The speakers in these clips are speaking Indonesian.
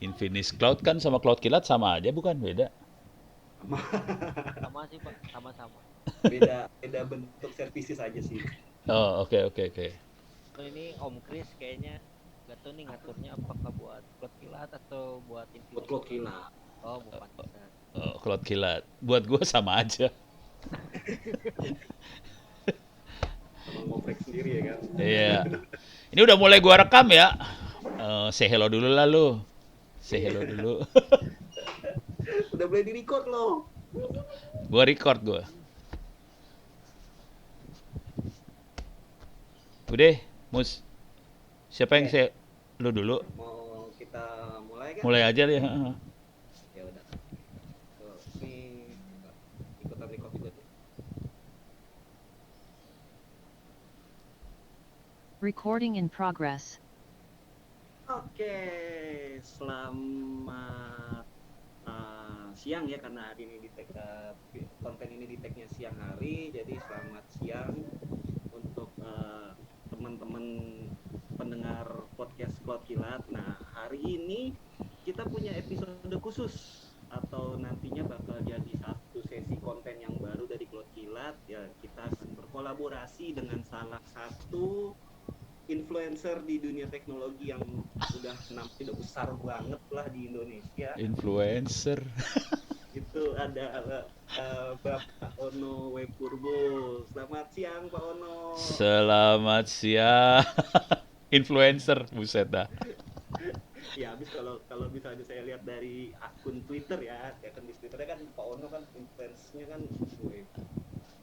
Infinix Cloud kan sama Cloud Kilat sama aja bukan? Beda. Sama sih Pak, sama-sama. beda beda bentuk services aja sih. Oh, oke oke oke. Oh, ini Om Kris kayaknya gak tahu nih ngaturnya apakah buat Cloud Kilat atau buat Buat Infinix cloud Cloud. kilat. Oh, mau pantesan. Oh, Cloud Kilat. Buat gua sama aja. Emang ngoprek sendiri ya kan. Iya. Ini udah mulai gua rekam ya. Say hello dulu lah lu. Say hello dulu. Udah boleh di record loh. Gua record gua. Udah, Mus. Siapa yang Oke, saya lu dulu? mau kita mulai kan? Mulai aja deh. Ya udah. Tuh, ini ikutan record juga tuh. Recording in progress. Oke, selamat siang ya, karena hari ini konten ini di tag-nya siang hari, jadi selamat siang untuk teman-teman pendengar podcast Cloud Kilat. Nah, hari ini kita punya episode khusus atau nantinya bakal jadi satu sesi konten yang baru dari Cloud Kilat ya. Kita akan berkolaborasi dengan salah satu influencer di dunia teknologi yang udah udah besar banget lah di Indonesia. Influencer. Itu ada Bapak Ono Wepurbo. Selamat siang Pak Ono. Selamat siang. Influencer, buset dah. Ya habis kalau misalnya saya lihat dari akun Twitter ya kan di Twitternya kan Pak Ono kan influence-nya kan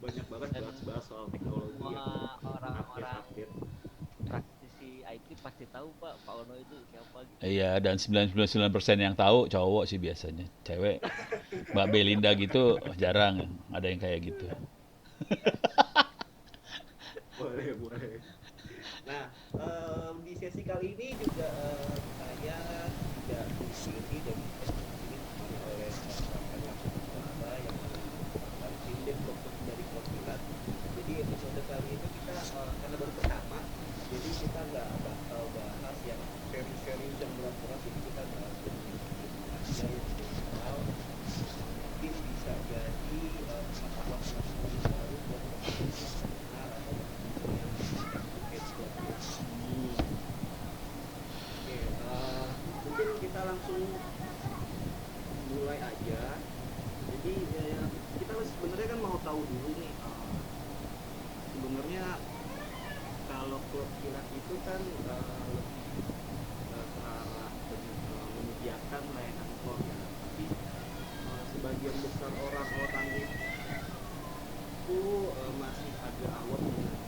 banyak banget bahas soal teknologi yang Semua orang-orang update. praktisi IT pasti tahu Pak Ono itu siapa gitu. Iya, dan 99% yang tahu cowok sih biasanya. Cewek, Mbak Belinda gitu jarang ada yang kayak gitu. Boleh. Nah, di sesi kali ini juga saya tidak sendiri dan ini ditemani oleh rekan saudara yang merupakan tim development dari Cloud Kilat. Jadi episode kali ini kita karena baru pertama, jadi kita nggak bakal bahas yang serius-serius yang berat-berat, jadi kita bahas yang aja yang general. Mungkin bisa jadi pengetahuan baru buat teman-teman atau teman-teman yang mungkin kita langsung mulai aja. Jadi kita sebenarnya kan mau tahu dulu nih, sebenarnya kalau Cloud Kilat itu kan lebih ke arah menyediakan layanan cloud ya, tapi sebagian besar orang-orang itu masih agak awam dengan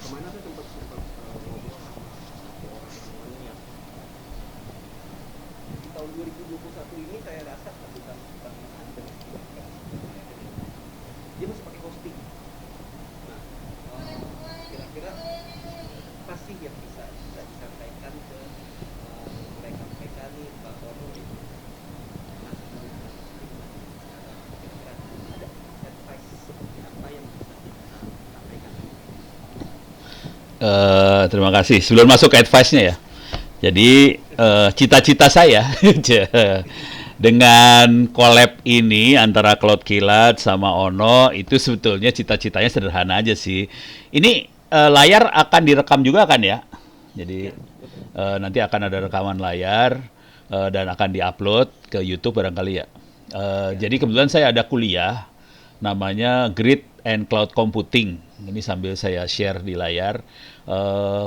kemana saya sempat ngobrol sama satu orang namanya yang di tahun 2021 ini saya rasa bukan under dia masih pakai hosting. Nah, kira-kira apa sih yang bisa disampaikan ke mereka nih Pak Ono itu masih menggunakan hosting sekarang, kira-kira ada advice seperti apa yang bisa kita sampaikan? Terima kasih. Sebelum masuk ke advice-nya ya. Jadi cita-cita saya dengan collab ini antara Cloud Kilat sama Ono itu sebetulnya cita-citanya sederhana aja sih. Ini layar akan direkam juga kan ya? Jadi nanti akan ada rekaman layar dan akan diupload ke YouTube barangkali ya. Jadi kebetulan saya ada kuliah namanya Grid and Cloud Computing. Ini sambil saya share di layar.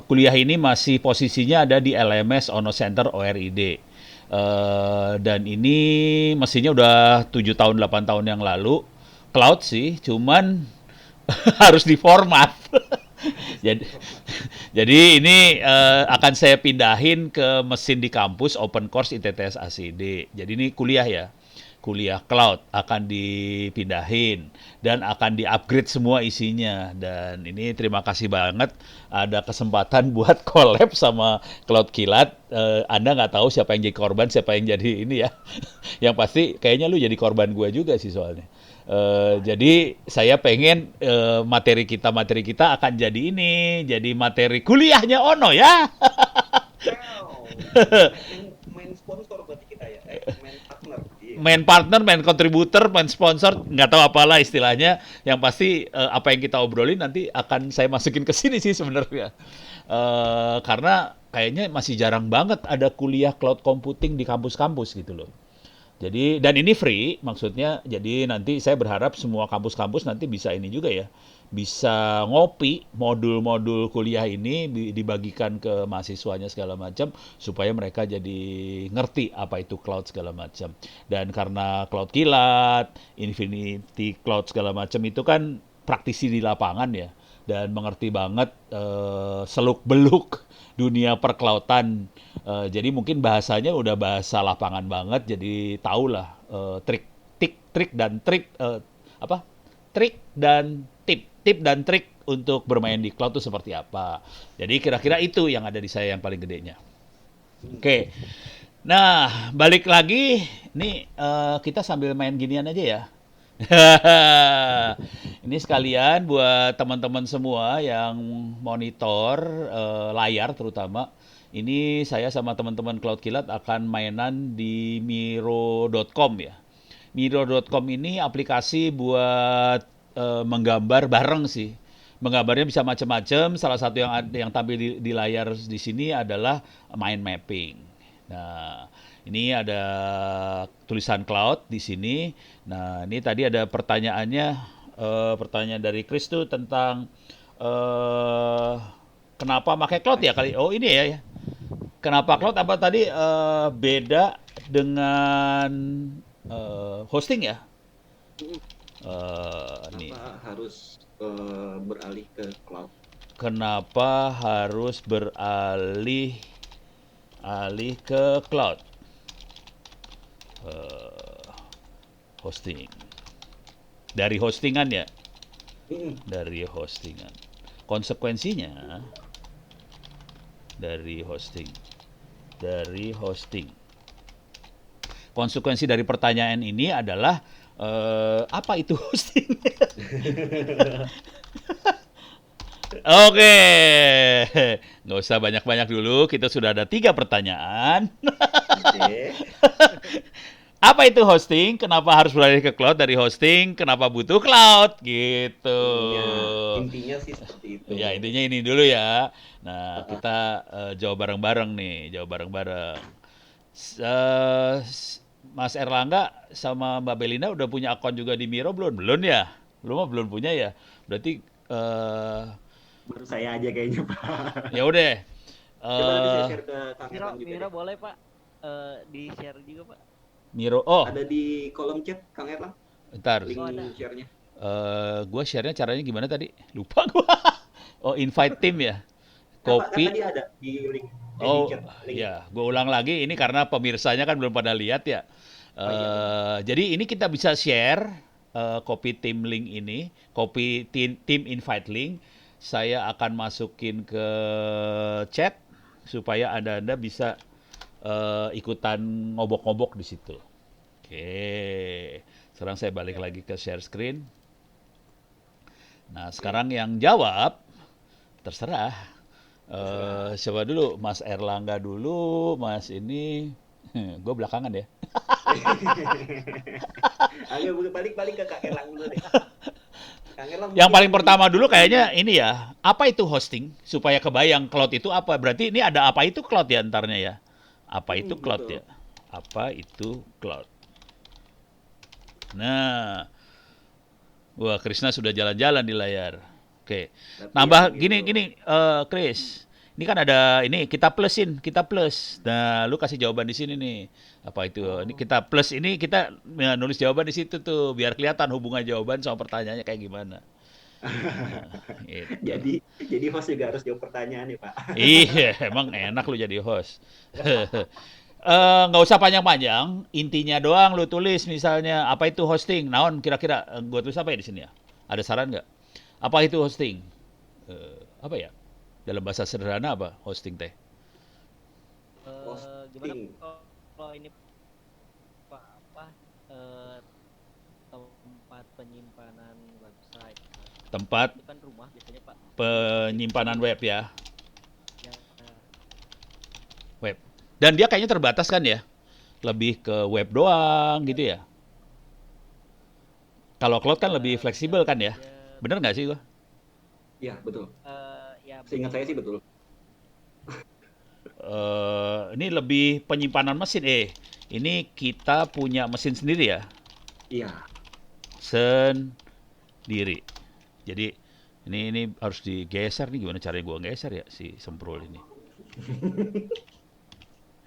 Kuliah ini masih posisinya ada di LMS Ono Center ORID. Dan ini mestinya udah 7 tahun 8 tahun yang lalu. Cloud sih, cuman harus diformat. jadi, jadi ini akan saya pindahin ke mesin di kampus Open Course ITTS ACD. Jadi ini kuliah ya. Kuliah cloud akan dipindahin dan akan di-upgrade semua isinya. Dan ini terima kasih banget ada kesempatan buat collab sama Cloud Kilat. Anda nggak tahu siapa yang jadi korban, siapa yang jadi ini ya. Yang pasti kayaknya lu jadi korban gue juga sih soalnya. Jadi saya pengen materi kita akan jadi ini, jadi materi kuliahnya Ono ya. main sponsor berarti kita ya, main partner. Iya. Main partner, main kontributor, main sponsor, nggak tahu apalah istilahnya. Yang pasti apa yang kita obrolin nanti akan saya masukin ke sini sih sebenarnya. Karena kayaknya masih jarang banget ada kuliah cloud computing di kampus-kampus gitu loh. Jadi, dan ini free maksudnya, jadi nanti saya berharap semua kampus-kampus nanti bisa ini juga ya, bisa ngopi modul-modul kuliah ini dibagikan ke mahasiswanya segala macam, supaya mereka jadi ngerti apa itu cloud segala macam. Dan karena cloud kilat, Infinity Cloud segala macam itu kan praktisi di lapangan ya, dan mengerti banget seluk-beluk dunia perkelautan. Jadi mungkin bahasanya udah bahasa lapangan banget, jadi tahulah trik dan trik apa? Trik dan tip dan trik untuk bermain di cloud itu seperti apa. Jadi kira-kira itu yang ada di saya yang paling gedenya. Oke. Nah, balik lagi nih kita sambil main ginian aja ya. Ini sekalian buat teman-teman semua yang monitor layar terutama. Ini saya sama teman-teman Cloud Kilat akan mainan di Miro.com ya. Miro.com ini aplikasi buat menggambar bareng sih. Menggambarnya bisa macam-macam. Salah satu yang tampil di layar di sini adalah mind mapping. Nah, ini ada tulisan cloud di sini. Nah, ini tadi ada pertanyaannya, pertanyaan dari Chris tuh tentang kenapa pakai cloud ya kali? Oh ini ya. Kenapa cloud apa tadi beda dengan hosting ya? Nih. Kenapa harus beralih ke cloud? Kenapa harus beralih ke cloud? Hosting. Dari hostingan ya? Dari hostingan. Konsekuensinya dari hosting. Konsekuensi dari pertanyaan ini adalah apa itu hosting? Oke, nggak usah banyak-banyak dulu. Kita sudah ada 3 pertanyaan. Oke. Apa itu hosting? Kenapa harus beralih ke cloud dari hosting? Kenapa butuh cloud? Gitu. Intinya sih seperti itu. Ya, intinya ini dulu ya. Nah, kita jawab bareng-bareng nih, Mas Erlangga sama Mbak Belina udah punya akun juga di Miro belum? Belum ya? Belum punya ya? Berarti Baru saya aja kayaknya, Pak. ya udah. Coba nanti saya share ke Kang Miro, Erlang juga Miro deh. boleh Pak di share juga Pak. Miro. Oh, Ada di kolom chat Kang Erlang, bentar. link Oh, ada. share-nya. Gua share-nya caranya gimana tadi? Lupa gua. Oh, invite team ya. Kan Copy. tadi ada di link di Oh, chat link. ya, gue ulang lagi. Ini karena pemirsanya kan belum pada lihat ya. Jadi ini kita bisa share copy team link ini, copy team invite link. Saya akan masukin ke chat supaya Anda bisa ikutan ngobok-ngobok di situ. Oke, sekarang saya balik lagi ke share screen. Nah, sekarang yang jawab terserah. Coba dulu Mas Erlangga dulu, Mas ini, gue belakangan ya. Ayo balik ke Kang Erlang dulu deh. Kang Erlang Yang mungkin paling pertama dulu kayaknya ini ya, apa itu hosting? Supaya kebayang cloud itu apa? Berarti ini ada apa itu cloud ya antaranya ya? Apa itu cloud betul. ya? Apa itu cloud? Nah, wah Krisna sudah jalan-jalan di layar. Oke, Tapi nambah yang itu, gini, Chris. Ini kan ada ini kita plus. Nah, lu kasih jawaban di sini nih. Apa itu? Ini kita plus ini kita nulis jawaban di situ tuh biar kelihatan hubungan jawaban sama pertanyaannya kayak gimana. Gitu. jadi host juga harus jawab pertanyaan nih, Pak. Iya, emang enak lu jadi host. Nggak usah panjang-panjang, intinya doang lu tulis misalnya apa itu hosting. Naon kira-kira gua tulis apa ya di sini ya? Ada saran nggak? Apa itu hosting? Apa ya? Dalam bahasa sederhana apa hosting teh? Gimana Hosting. kalau ini Pak apa tempat penyimpanan website. Tempat Itu kan rumah biasanya Pak. penyimpanan web ya, Ya, web. Dan dia kayaknya terbatas kan ya? Lebih ke web doang gitu ya? Kalau cloud kan lebih Bisa fleksibel kan ya? aja. Bener nggak sih gua? Iya, betul. Ya Seingat betul saya sih Pak. betul. Ini lebih penyimpanan mesin. Ini kita punya mesin sendiri ya? Iya. Sendiri. Jadi ini harus digeser nih, gimana caranya gua geser ya si Semprul ini.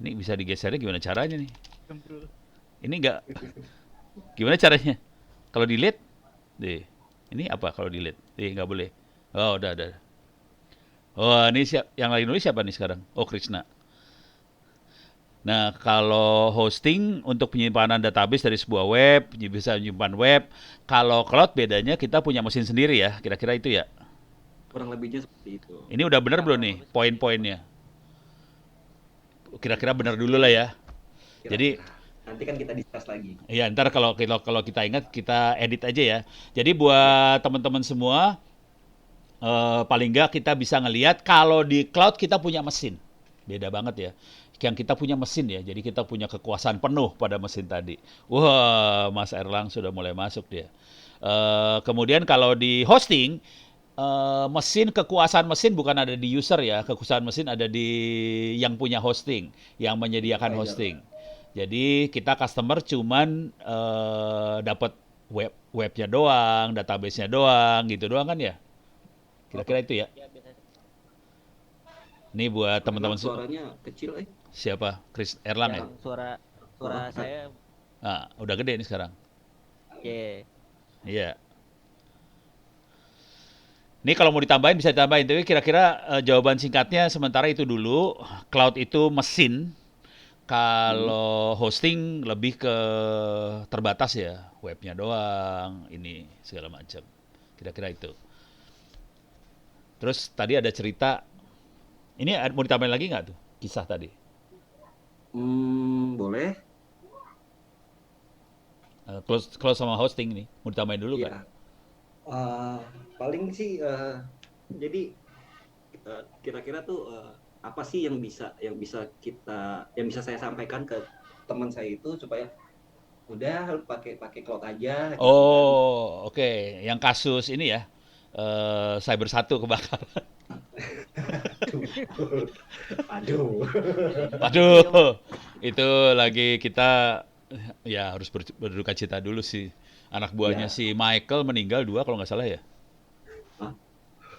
Ini bisa digesernya gimana caranya nih? Bro. Ini enggak, gimana caranya? Kalau delete, deh. Ini apa kalau delete? Nggak boleh. Oh, udah. Oh, ini yang lagi nulis siapa nih sekarang? Oh, Krishna. Nah, kalau hosting untuk penyimpanan database dari sebuah web, bisa menyimpan web. Kalau cloud bedanya kita punya mesin sendiri ya, kira-kira itu ya. Kurang lebihnya seperti itu. Ini udah bener Ya belum kurang nih lebih seperti itu Pak. poin-poinnya? Kira-kira bener dulu lah ya. Jadi, Kira-kira. Nanti kan kita discuss lagi. ya ntar kalau kita ingat kita edit aja ya. Jadi buat teman-teman semua, paling nggak kita bisa ngelihat kalau di cloud kita punya mesin. Beda banget ya. Yang kita punya mesin ya, jadi kita punya kekuasaan penuh pada mesin tadi. Wah, Mas Erlang sudah mulai masuk dia. Kemudian kalau di hosting, kekuasaan mesin bukan ada di user ya, kekuasaan mesin ada di yang punya hosting, yang menyediakan Provider. hosting. Jadi kita customer cuman dapat webnya doang, database-nya doang, gitu doang kan ya? Kira-kira itu ya. Ya biasanya Ini buat Erlang teman-teman suaranya kecil siapa? Chris Erlang ya? yang suara suara saya Udah gede nih sekarang. ya Iya. Ini kalau mau ditambahin bisa ditambahin, tapi kira-kira jawaban singkatnya sementara itu dulu. Cloud itu mesin, kalau hosting lebih ke terbatas ya, webnya doang, ini segala macam. Kira-kira itu. Terus tadi ada cerita, ini mau ditambahin lagi nggak tuh kisah tadi? Boleh. Close sama hosting nih, mau ditambahin dulu kan? Iya. Eh, paling sih jadi kira-kira tuh apa sih yang bisa saya sampaikan ke teman saya itu supaya udah lu pakai pakai cloud aja gitu kan. Oh, oke. Yang kasus ini ya, Cyber 1 kebakaran. Aduh. Waduh, itu lagi kita ya harus berduka cita dulu sih. Anak buahnya Ya. si Michael meninggal dua kalau nggak salah ya. Hah?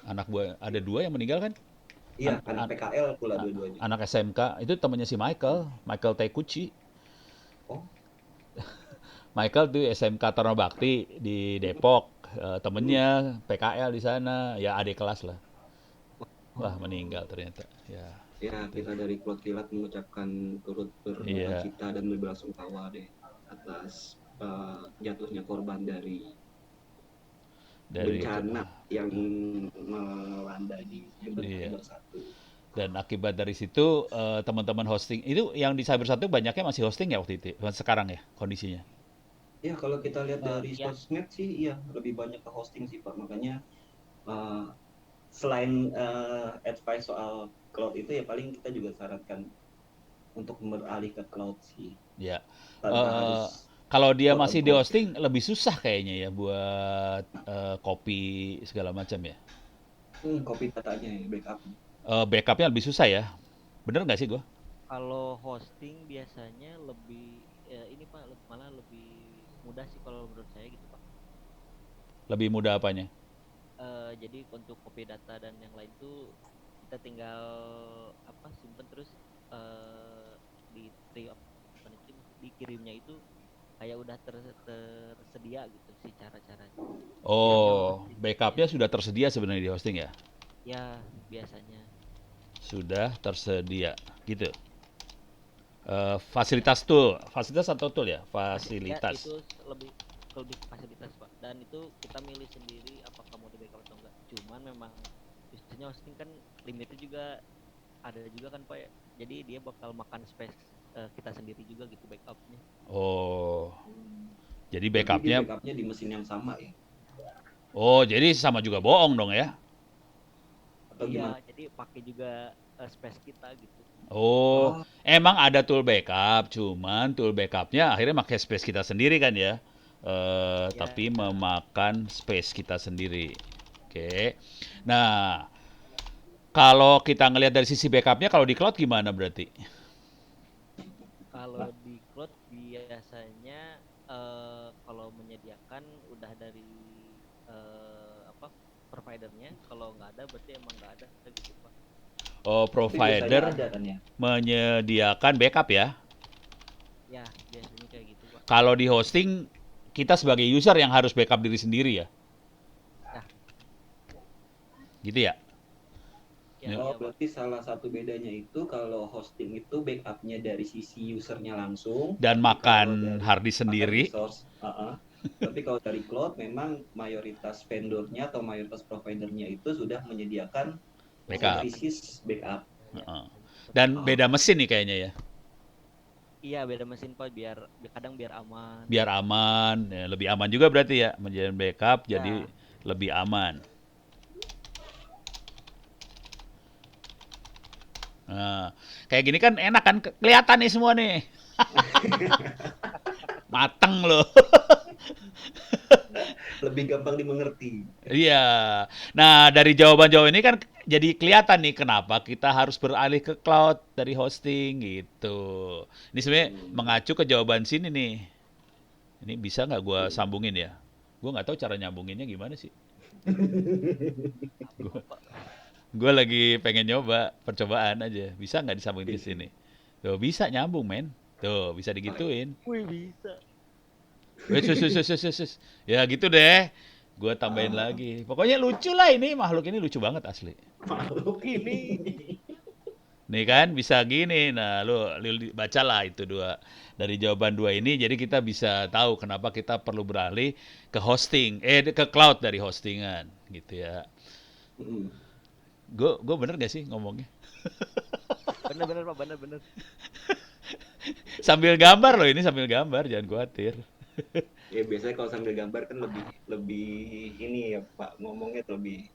Anak buah ada dua yang meninggal kan? Iya, An- anak an- PKL pula dua-duanya. Anak SMK itu temannya si Michael Tekuchi. Oh, Michael tuh SMK Taruna Bakti di Depok. Temennya PKL di sana, ya adik kelas lah. Wah meninggal ternyata. Ya, ya itu. kita dari Klot Kilat mengucapkan turut berduka Iya, cita dan berbelasungkawa deh atas jatuhnya korban dari dari bencana yang melanda di iya. Cyber 1. Dan akibat dari situ teman-teman hosting itu yang di Cyber 1 banyaknya masih hosting ya waktu itu. Sekarang ya kondisinya. Ya kalau kita lihat dari ya sosmed sih, iya lebih banyak ke hosting sih Pak. Makanya eh, selain advice soal cloud itu ya paling kita juga sarankan untuk beralih ke cloud sih Ya. tanpa Eh, harus Kalau dia quote on masih di quote. hosting lebih susah kayaknya ya buat copy segala macam ya. Copy datanya ya, backup. Backupnya lebih susah ya. Bener nggak sih gua? kalau hosting biasanya lebih ini Pak malah lebih mudah sih kalau menurut saya gitu Pak. Lebih mudah apanya? Jadi untuk copy data dan yang lain tuh kita tinggal simpen terus di apa namanya, dikirimnya itu kayak udah tersedia gitu sih cara-caranya. Biasanya Oh, hosting backupnya sudah tersedia sebenarnya di hosting ya? ya biasanya Sudah tersedia, gitu. Fasilitas atau tool ya? ya Fasilitas. itu lebih ke fasilitas Pak, dan itu kita milih sendiri apakah mau di backup atau enggak. Cuman memang biasanya hosting kan limitnya juga ada juga kan Pak ya, jadi dia bakal makan space kita sendiri juga gitu backupnya. Oh, jadi Berarti di backupnya. backupnya di mesin yang sama ya Oh, jadi sama juga bohong dong ya? atau Iya gimana? jadi pakai juga space kita gitu. Oh, Oh Emang ada tool backup, cuman tool backupnya akhirnya pakai space kita sendiri kan ya. Ya, Tapi memakan space kita sendiri. Oke. Nah, kalau kita ngelihat dari sisi backupnya, kalau di cloud gimana berarti? kalau di cloud biasanya kalau menyediakan udah dari apa providernya, kalau nggak ada berarti emang nggak ada gitu Pak. Oh, Tapi biasanya provider ada kan ya. menyediakan backup ya. Ya, biasanya kayak gitu Pak. Kalau di hosting, kita sebagai user yang harus backup diri sendiri ya. Nah, Gitu ya. ya, Oh, iya Pak. berarti salah satu bedanya itu kalau hosting itu backupnya dari sisi usernya langsung, Dan tapi kalau makan dari hard disk makan sendiri. resource, tapi kalau dari cloud memang mayoritas vendornya atau mayoritas providernya itu sudah menyediakan Backup. services backup. Ya, Heeh. Dan beda mesin nih kayaknya ya. iya beda mesin Pak, biar kadang biar aman. Biar aman, ya, lebih aman juga berarti ya. Menjadi backup jadi Ya. lebih aman. Nah, kayak gini kan enak kan, kelihatan nih semua nih. Mateng loh. Lebih gampang dimengerti. Iya. Nah, dari jawaban-jawaban ini kan jadi kelihatan nih kenapa kita harus beralih ke cloud dari hosting gitu. Ini sebenarnya mengacu ke jawaban sini nih. Ini bisa nggak gua sambungin ya? Gua nggak tahu cara nyambunginnya gimana sih. Gua lagi pengen nyoba, percobaan aja. Bisa nggak disambungin ke sini? Tuh, bisa nyambung, men. Tuh, bisa digituin. Wih, bisa. Wes. Ya gitu deh. Gua tambahin lagi. Pokoknya lucu lah ini, makhluk ini lucu banget asli. Makhluk ini. Nih kan bisa gini. Nah, lu bacalah itu dua. Dari jawaban dua ini jadi kita bisa tahu kenapa kita perlu beralih ke hosting, ke cloud dari hostingan gitu ya. Mm. Gue bener gak sih ngomongnya? Bener-bener Pak, bener-bener. Sambil gambar loh ini, sambil gambar, jangan khawatir. Ya biasanya kalau sambil gambar kan lebih lebih ini ya Pak, ngomongnya lebih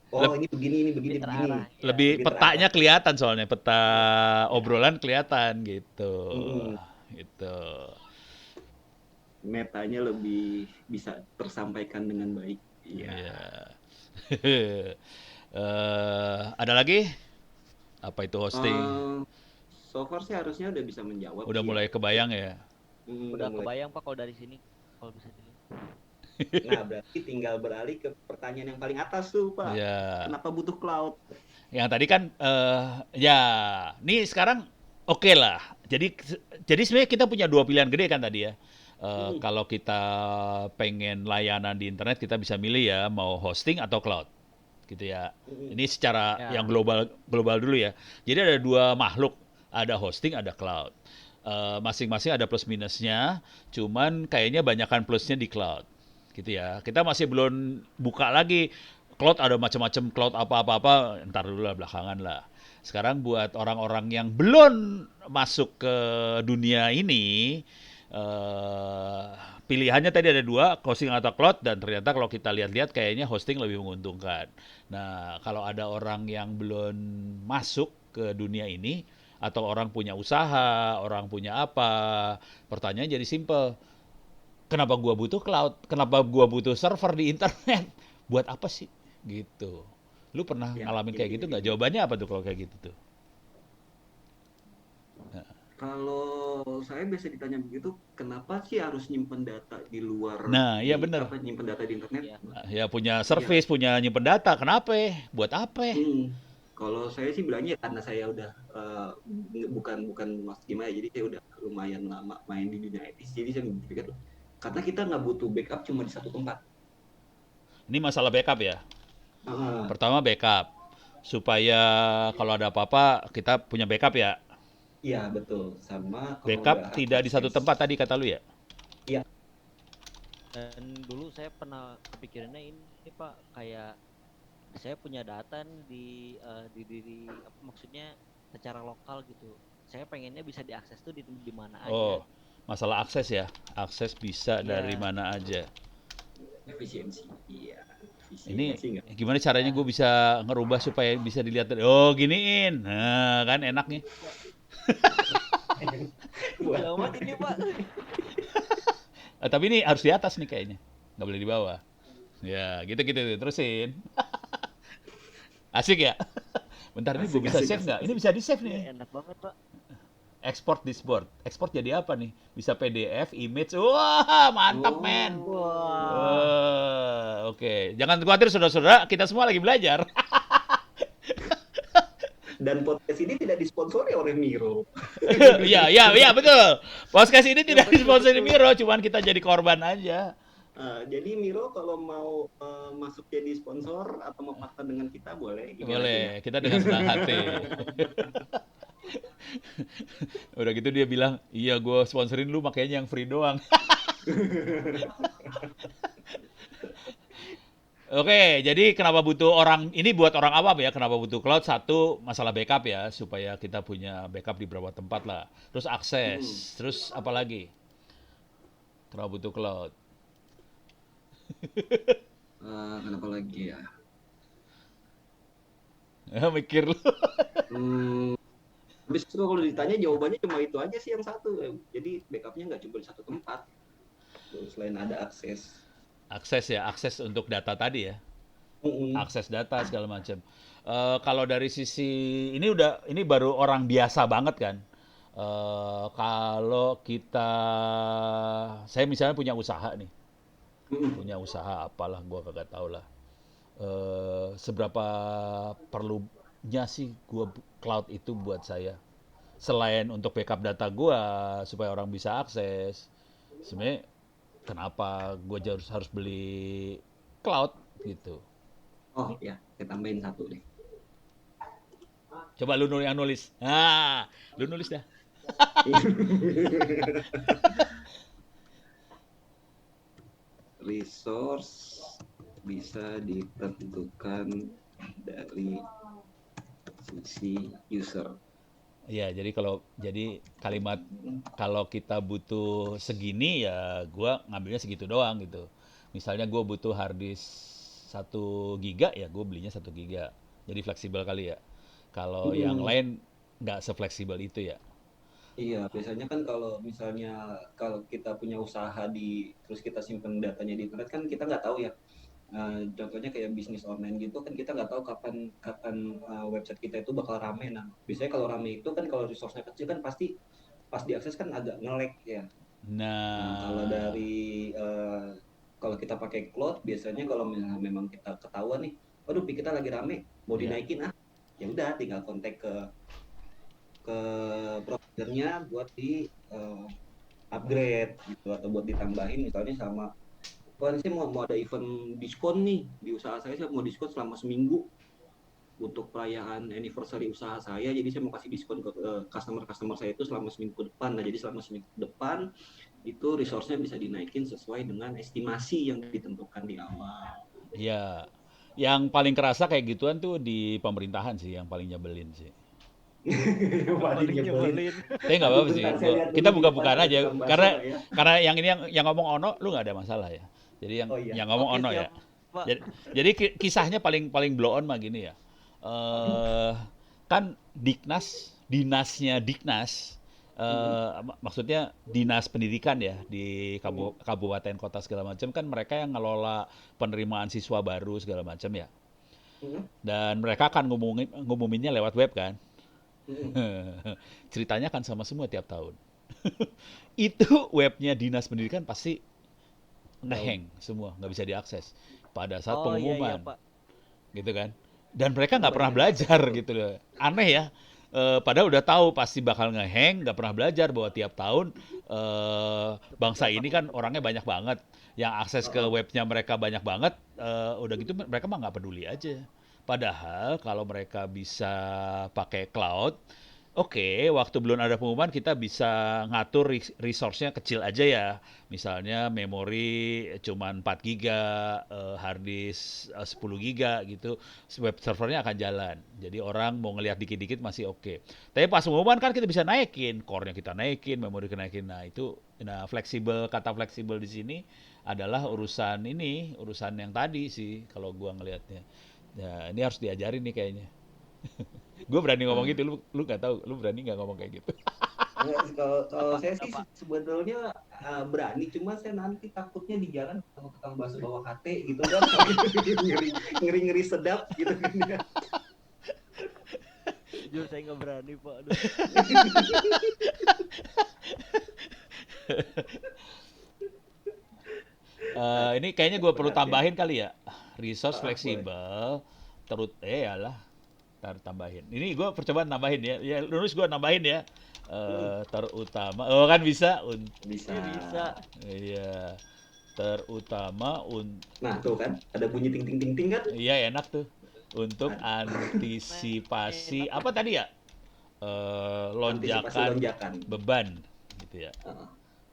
ini begini Ini begini. terarah. Ya. Lebih lebih petanya kelihatan soalnya, peta obrolan kelihatan gitu. Mm-mm. Gitu. Metanya lebih bisa tersampaikan dengan baik. Iya. Iya. Ada lagi? Apa itu hosting? So far sih harusnya udah bisa menjawab. Udah sih ya. mulai kebayang ya? Udah mulai. kebayang Pak kalau dari sini, kalau bisa dilihat. Nah, berarti tinggal beralih ke pertanyaan yang paling atas tuh, Pak. Ya. Kenapa butuh cloud? Yang tadi kan ya, nih sekarang oke lah. Jadi sebenarnya kita punya dua pilihan gede kan tadi ya. Kalau kita pengen layanan di internet kita bisa milih ya mau hosting atau cloud gitu ya. Ini secara Ya. yang global dulu ya. Jadi ada dua makhluk, ada hosting, ada cloud. Masing-masing ada plus minusnya, cuman kayaknya banyakan plusnya di cloud gitu ya. Kita masih belum buka lagi cloud, ada macam-macam cloud apa-apa, ntar dulu lah belakangan lah. Sekarang buat orang-orang yang belum masuk ke dunia ini, pilihannya tadi ada dua, hosting atau cloud, dan ternyata kalau kita lihat-lihat kayaknya hosting lebih menguntungkan. Nah, kalau ada orang yang belum masuk ke dunia ini, atau orang punya usaha, orang punya apa, pertanyaan jadi simple. Kenapa gua butuh cloud? Kenapa gua butuh server di internet? Buat apa sih? Gitu. Lu pernah Ya, ngalamin kayak gitu nggak? Jawabannya apa tuh kalau kayak gitu tuh? Kalau saya biasa ditanya begitu, kenapa sih harus nyimpen data di luar? Nah, iya bener. Nyimpen data di internet? Iya. Ya punya service, punya nyimpen data. Kenapa? Buat apa? Kalau saya sih bilangnya karena saya udah bukan mas gimana, jadi saya udah lumayan lama main di dunia IT, jadi saya berpikir karena kita nggak butuh backup cuma di satu tempat. Ini masalah backup ya. Ah, Pertama backup. Supaya kalau ada apa-apa kita punya backup ya. Iya betul, sama kalau Backup nggak tidak di satu akses. tempat tadi kata lu ya. Iya, Dan dulu saya pernah kepikirannya ini Pak, kayak saya punya data di apa maksudnya secara lokal gitu. Saya pengennya bisa diakses tuh di mana aja. Oh, masalah akses ya. Akses bisa Iya. dari mana aja. efisiensi. Iya, Ini efisiensi nggak? gimana caranya gue bisa ngerubah supaya bisa dilihat? Oh, giniin. Nah, kan enak nih. Buat Selamat ini Pak. Tapi ini harus di atas nih kayaknya, nggak boleh di bawah. Ya, gitu-gitu terusin. Asik ya? Bentar, ini gue asik, bisa asik, save asik, nggak? Ini asik. bisa di save nih. Iya enak banget Pak. Export dashboard. Export jadi apa nih? Bisa PDF, image. Wah, mantap men. Wah. Oke. Jangan khawatir saudara-saudara, kita semua lagi belajar. Dan podcast ini tidak disponsori oleh Miro. Iya, iya, iya, betul. Podcast ini Iya tidak betul disponsori betul. Miro, cuman kita jadi korban aja. Jadi Miro kalau mau masuk jadi sponsor atau mau partner dengan kita boleh email aja ya. Boleh, kita dengan senang hati. Udah gitu dia bilang, iya gue sponsorin lu makanya yang free doang. Oke, jadi kenapa butuh orang, ini buat orang awam ya, kenapa butuh cloud? Satu, masalah backup ya, supaya kita punya backup di beberapa tempat lah. Terus akses, Mm. terus apa lagi? Kenapa butuh cloud? Kenapa lagi ya? Mikir lu. Hmm, habis itu kalau ditanya jawabannya cuma itu aja sih yang satu. Jadi backupnya nggak cuma di satu tempat. Tuh, selain ada akses. Akses ya, akses untuk data tadi ya. Mm-mm. Akses data segala macam. Kalau dari sisi ini baru orang biasa banget kan. Kalau saya misalnya punya usaha nih, Mm-mm. punya usaha apalah gua kagak tahu lah. Seberapa perlunya sih cloud itu buat saya? Selain untuk backup data gua supaya orang bisa akses, sebenarnya kenapa gua harus beli cloud gitu? Oh ya, saya tambahin satu deh. Coba lu yang nulis. Lu nulis dah. Resource bisa ditentukan dari sisi user. Ya, jadi kalimat kalau kita butuh segini ya gua ngambilnya segitu doang gitu. Misalnya gua butuh hard disk 1 giga ya gua belinya 1 giga. Jadi fleksibel kali ya. Kalau yang Mm-mm. lain nggak sefleksibel itu ya. Iya, biasanya kan kalau kita punya usaha terus kita simpen datanya di internet kan kita nggak tahu ya. Contohnya kayak bisnis online gitu kan kita nggak tahu kapan kapan website kita itu bakal rame. Nah, biasanya kalau rame itu kan kalau resource-nya kecil kan pasti pas diakses kan agak nge-lag ya. Nah, kalau Nah, dari kalau kita pakai cloud biasanya kalau misalnya memang kita ketahuan nih, waduh kita lagi rame, mau ya. dinaikin ya udah tinggal kontak ke providernya buat di upgrade gitu atau buat ditambahin misalnya sama wah ini saya mau ada event diskon nih di usaha saya mau diskon selama seminggu untuk perayaan anniversary usaha saya jadi saya mau kasih diskon ke customer saya itu selama seminggu ke depan. Nah jadi selama seminggu ke depan itu resource-nya bisa dinaikin sesuai dengan estimasi yang ditentukan di awal. Ya, yang paling kerasa kayak gituan tuh di pemerintahan sih, yang paling nyebelin sih. Paling Paling nyebelin. nyebelin. Tapi nggak apa-apa sih. Bentar saya lihat Kita dulu di depan buka-bukaan ada aja, tukang bakso karena nggak ya. yang ini yang ngomong Ono, lu nggak ada masalah ya. Jadi Oh iya. yang ngomong Oke Ono siap ya. Pak. Jadi kisahnya paling paling blow on mah gini ya. Eh kan dinasnya Diknas, maksudnya dinas pendidikan ya di kabupaten kota segala macam kan mereka yang ngelola penerimaan siswa baru segala macam ya. Dan mereka akan ngumuminnya lewat web kan. Ceritanya kan sama semua tiap tahun. Itu webnya dinas pendidikan pasti ngeheng semua, nggak bisa diakses pada saat Oh iya iya pengumuman, Pak. gitu kan. Dan mereka nggak pernah Banyak belajar akses. gitu loh. Aneh ya. Padahal udah tahu pasti bakal ngeheng, nggak pernah belajar bahwa tiap tahun bangsa Berapa ini kan kali? orangnya banyak banget, yang akses ke webnya mereka banyak banget. Udah gitu mereka mah nggak peduli aja. Padahal kalau mereka bisa pakai cloud, oke, waktu belum ada pengumuman kita bisa ngatur resource-nya kecil aja ya. Misalnya memori cuman 4 giga, hard disk 10 giga gitu. Web servernya akan jalan. Jadi orang mau ngelihat dikit-dikit masih oke. Tapi pas pengumuman kan kita bisa naikin, core-nya kita naikin, memori kita naikin. Fleksibel, kata fleksibel di sini adalah urusan yang tadi sih kalau gua ngelihatnya. Ya, ini harus diajarin nih kayaknya. Gue berani ngomong gitu, lu nggak tahu, lu berani nggak ngomong kayak gitu? Kalau Apa saya sih apa? sebetulnya berani, cuma saya nanti takutnya di jalan ketemu tukang bakso bawa KT gitu kan, ngeri ngeri ngeri sedap gitu kan ya. Jujur saya nggak berani pak. Aduh. Ini kayaknya gue perlu Berat ya. tambahin kali ya, resource Boleh. fleksibel, alah, ntar tambahin. Ini gue percobaan nambahin ya, ya lurus gue nambahin ya. Terutama, oh kan bisa, Bisa. Iya bisa. iya, terutama Nah tuh kan ada bunyi ting ting ting ting kan. iya enak tuh, untuk Nah, antisipasi enak. apa tadi ya? Antisipasi Lonjakan lonjakan. beban, gitu ya. Heeh.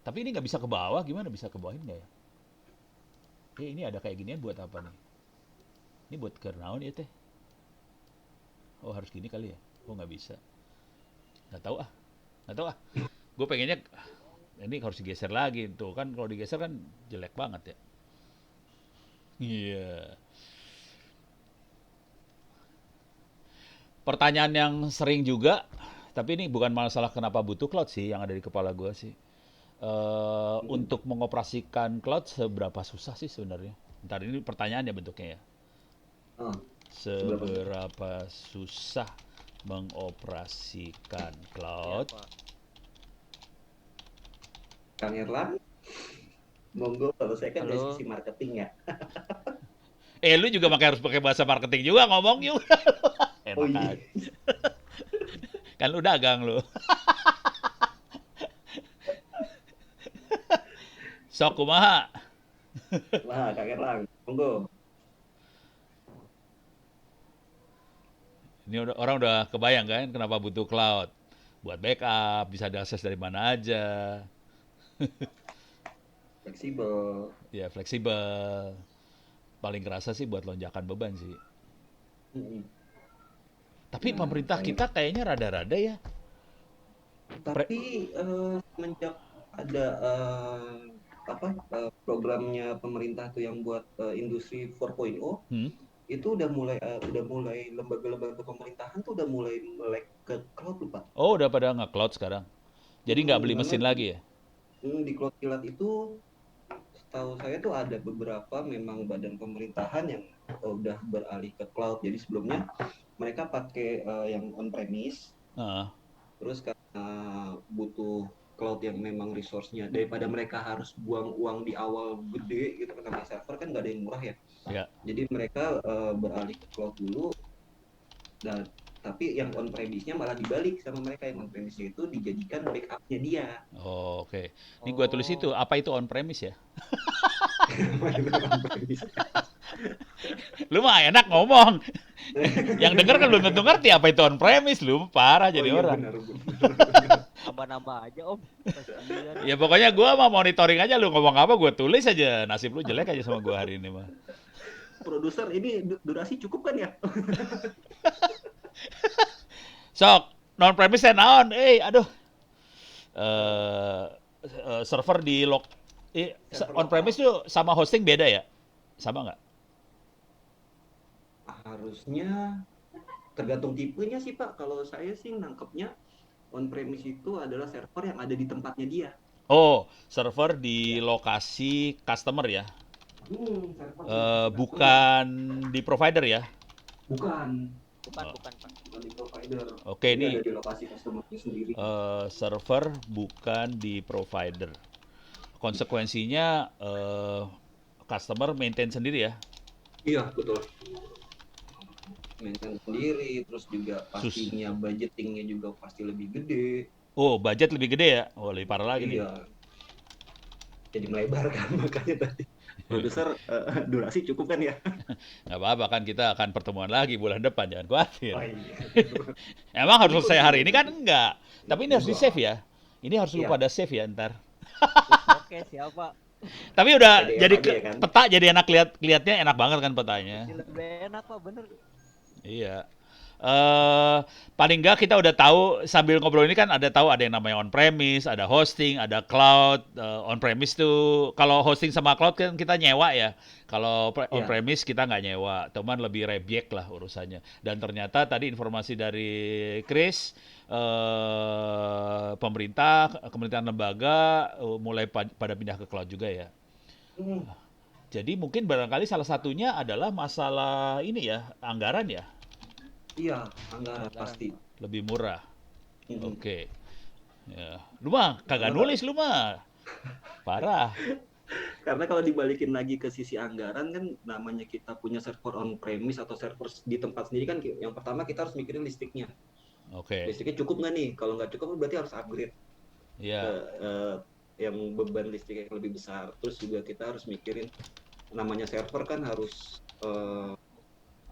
Tapi ini nggak bisa ke bawah, gimana bisa ke bawahin nggak ya? Ini ada kayak ginian buat apa nih? Ini buat ke naon ya teh? Oh harus gini kali ya? Oh nggak bisa. Nggak tahu ah, nggak tahu ah. Gue pengennya ini harus digeser lagi tuh kan, kalau digeser kan jelek banget ya. Iya. Pertanyaan yang sering juga, tapi ini bukan masalah kenapa butuh cloud sih yang ada di kepala gue sih. Untuk mengoperasikan cloud seberapa susah sih sebenarnya? Ntar ini pertanyaannya bentuknya ya. Oh, seberapa susah? Seberapa susah mengoperasikan Iya cloud? pak. Kang Erlan, monggo, kalau saya kan dari Halo. sisi marketing ya. Lu juga harus pakai bahasa marketing juga ngomong juga. Oh Enak iya. aja. Kan lu dagang lu. Sok kumaha? Lah, Kang Erlan, monggo. Ini orang udah kebayang kan kenapa butuh cloud? Buat backup, bisa diakses dari mana aja. Fleksibel. Ya fleksibel. Paling kerasa sih buat lonjakan beban sih. Mm-mm. Tapi Nah, pemerintah saya kita kayaknya rada-rada ya. tapi semenjak ada programnya pemerintah tuh yang buat industri 4.0 Hmm? itu udah mulai lembaga-lembaga pemerintahan tuh udah mulai melek ke cloud lupa. Oh, udah pada nge-cloud sekarang. Jadi nggak beli Karena mesin lagi ya? di cloud kilat itu setahu saya tuh ada beberapa memang badan pemerintahan yang udah beralih ke cloud. Jadi sebelumnya mereka pakai yang on premise. Heeh. Terus karena butuh cloud yang memang resource-nya daripada mereka harus buang uang di awal gede gitu, karena server kan nggak ada yang murah ya. Ya. Jadi mereka beralih ke cloud dulu, dan tapi yang on premise-nya malah dibalik sama mereka, yang on premise-nya itu dijadikan backup-nya dia. Oh, oke. Ini gua tulis itu, Oh. apa itu on premise ya? On premise. Lu mah enak ngomong. Yang denger kan belum tentu ngerti apa itu on premise, lu parah Oh jadi iya, orang. benar. Nambah-nambah aja om. Kasihan. Ya pokoknya gua mah monitoring aja lu ngomong apa gua tulis aja. Nasib lu jelek aja sama gua hari ini mah. Produser, ini durasi cukup kan ya? Sok, non premise naon? Aduh. Server di Server on premise tuh sama hosting beda ya? Sama nggak? Harusnya tergantung tipenya sih Pak. Kalau saya sih nangkepnya on premise itu adalah server yang ada di tempatnya dia. Oh, server di lokasi customer ya? Server Bukan di provider ya? bukan Bukan pak. di provider. Oke, Jadi ini ada di lokasi customernya sendiri. server bukan di provider. Konsekuensinya customer maintain sendiri ya? Iya, betul. Maintain sendiri, terus juga pastinya budgetingnya juga pasti lebih gede. Oh, budget lebih gede ya? Oh, lebih parah lagi nih. Iya. Jadi melebar kan makanya tadi. Produser, durasi cukup kan ya? Nggak apa-apa kan, kita akan pertemuan lagi bulan depan, jangan khawatir. Oh iya. Emang harus selesai hari ini kan? Enggak. Tapi ini harus Enggak. di-save ya. Ini harus lu Iya. pada save ya ntar. Oke siapa? Tapi udah PDF jadi aja ya kan? peta jadi enak lihatnya enak banget kan petanya. Jadi lebih enak pak bener. Iya. Paling nggak kita udah tahu sambil ngobrol ini kan ada yang namanya on premise, ada hosting, ada cloud. On premise tuh kalau hosting sama cloud kan kita nyewa ya. Kalau on Ya. premise kita nggak nyewa, teman lebih rebyek lah urusannya. Dan ternyata tadi informasi dari Chris, pemerintah, kementerian lembaga mulai pada pindah ke cloud juga ya. Hmm, Jadi mungkin barangkali salah satunya adalah masalah ini ya, anggaran ya, iya, anggaran Anggaran, pasti. Pak. lebih murah. Mm-mm. Oke. Ya. Lu mah kagak Karena nulis lu mah. Parah. Karena kalau dibalikin lagi ke sisi anggaran kan namanya kita punya server on premise atau server di tempat sendiri kan yang pertama kita harus mikirin listriknya. Oke. Listriknya cukup nggak nih? Kalau nggak cukup berarti harus upgrade ke Ya, yang beban listrik yang lebih besar. Terus juga kita harus mikirin namanya server kan harus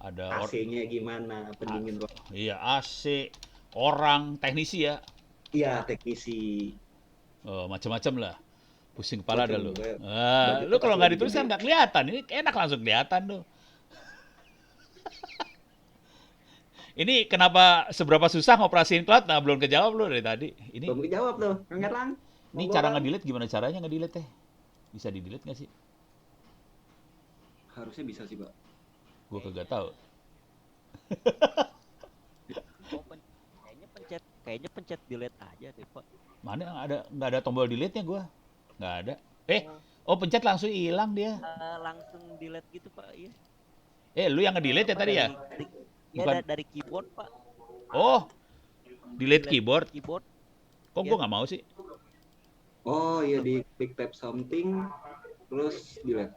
ada AC-nya gimana, pendingin ruang. iya AC, orang, teknisi ya. Iya, teknisi Macam-macam lah. Pusing kepala dah macam lu. budgetnya Lu kalau pasti nggak lebih ditulis kan gede. nggak kelihatan. Ini enak langsung kelihatan tuh. Ini kenapa seberapa susah ngoperasiin cloud? Nah, belum kejawab lu dari tadi. Ini Belum dijawab tuh, Lang. ini Monggo, cara Lang. nge-delete gimana caranya nge-delete teh? Bisa di-delete nggak sih? Harusnya bisa sih, Pak. Gua kagak tahu. Oh, kayaknya pencet delete aja deh, Pak. Mana nggak ada tombol delete-nya gua. Nggak ada. Oh, Pencet langsung hilang dia. langsung delete gitu, Pak. Iya. Lu yang nge-delete ya Apa tadi ya? ya Bukan. dari keyboard, Pak. Oh, delete keyboard. Keyboard. Kok Iya. gua nggak mau sih? Oh iya, di klik tab something terus delete.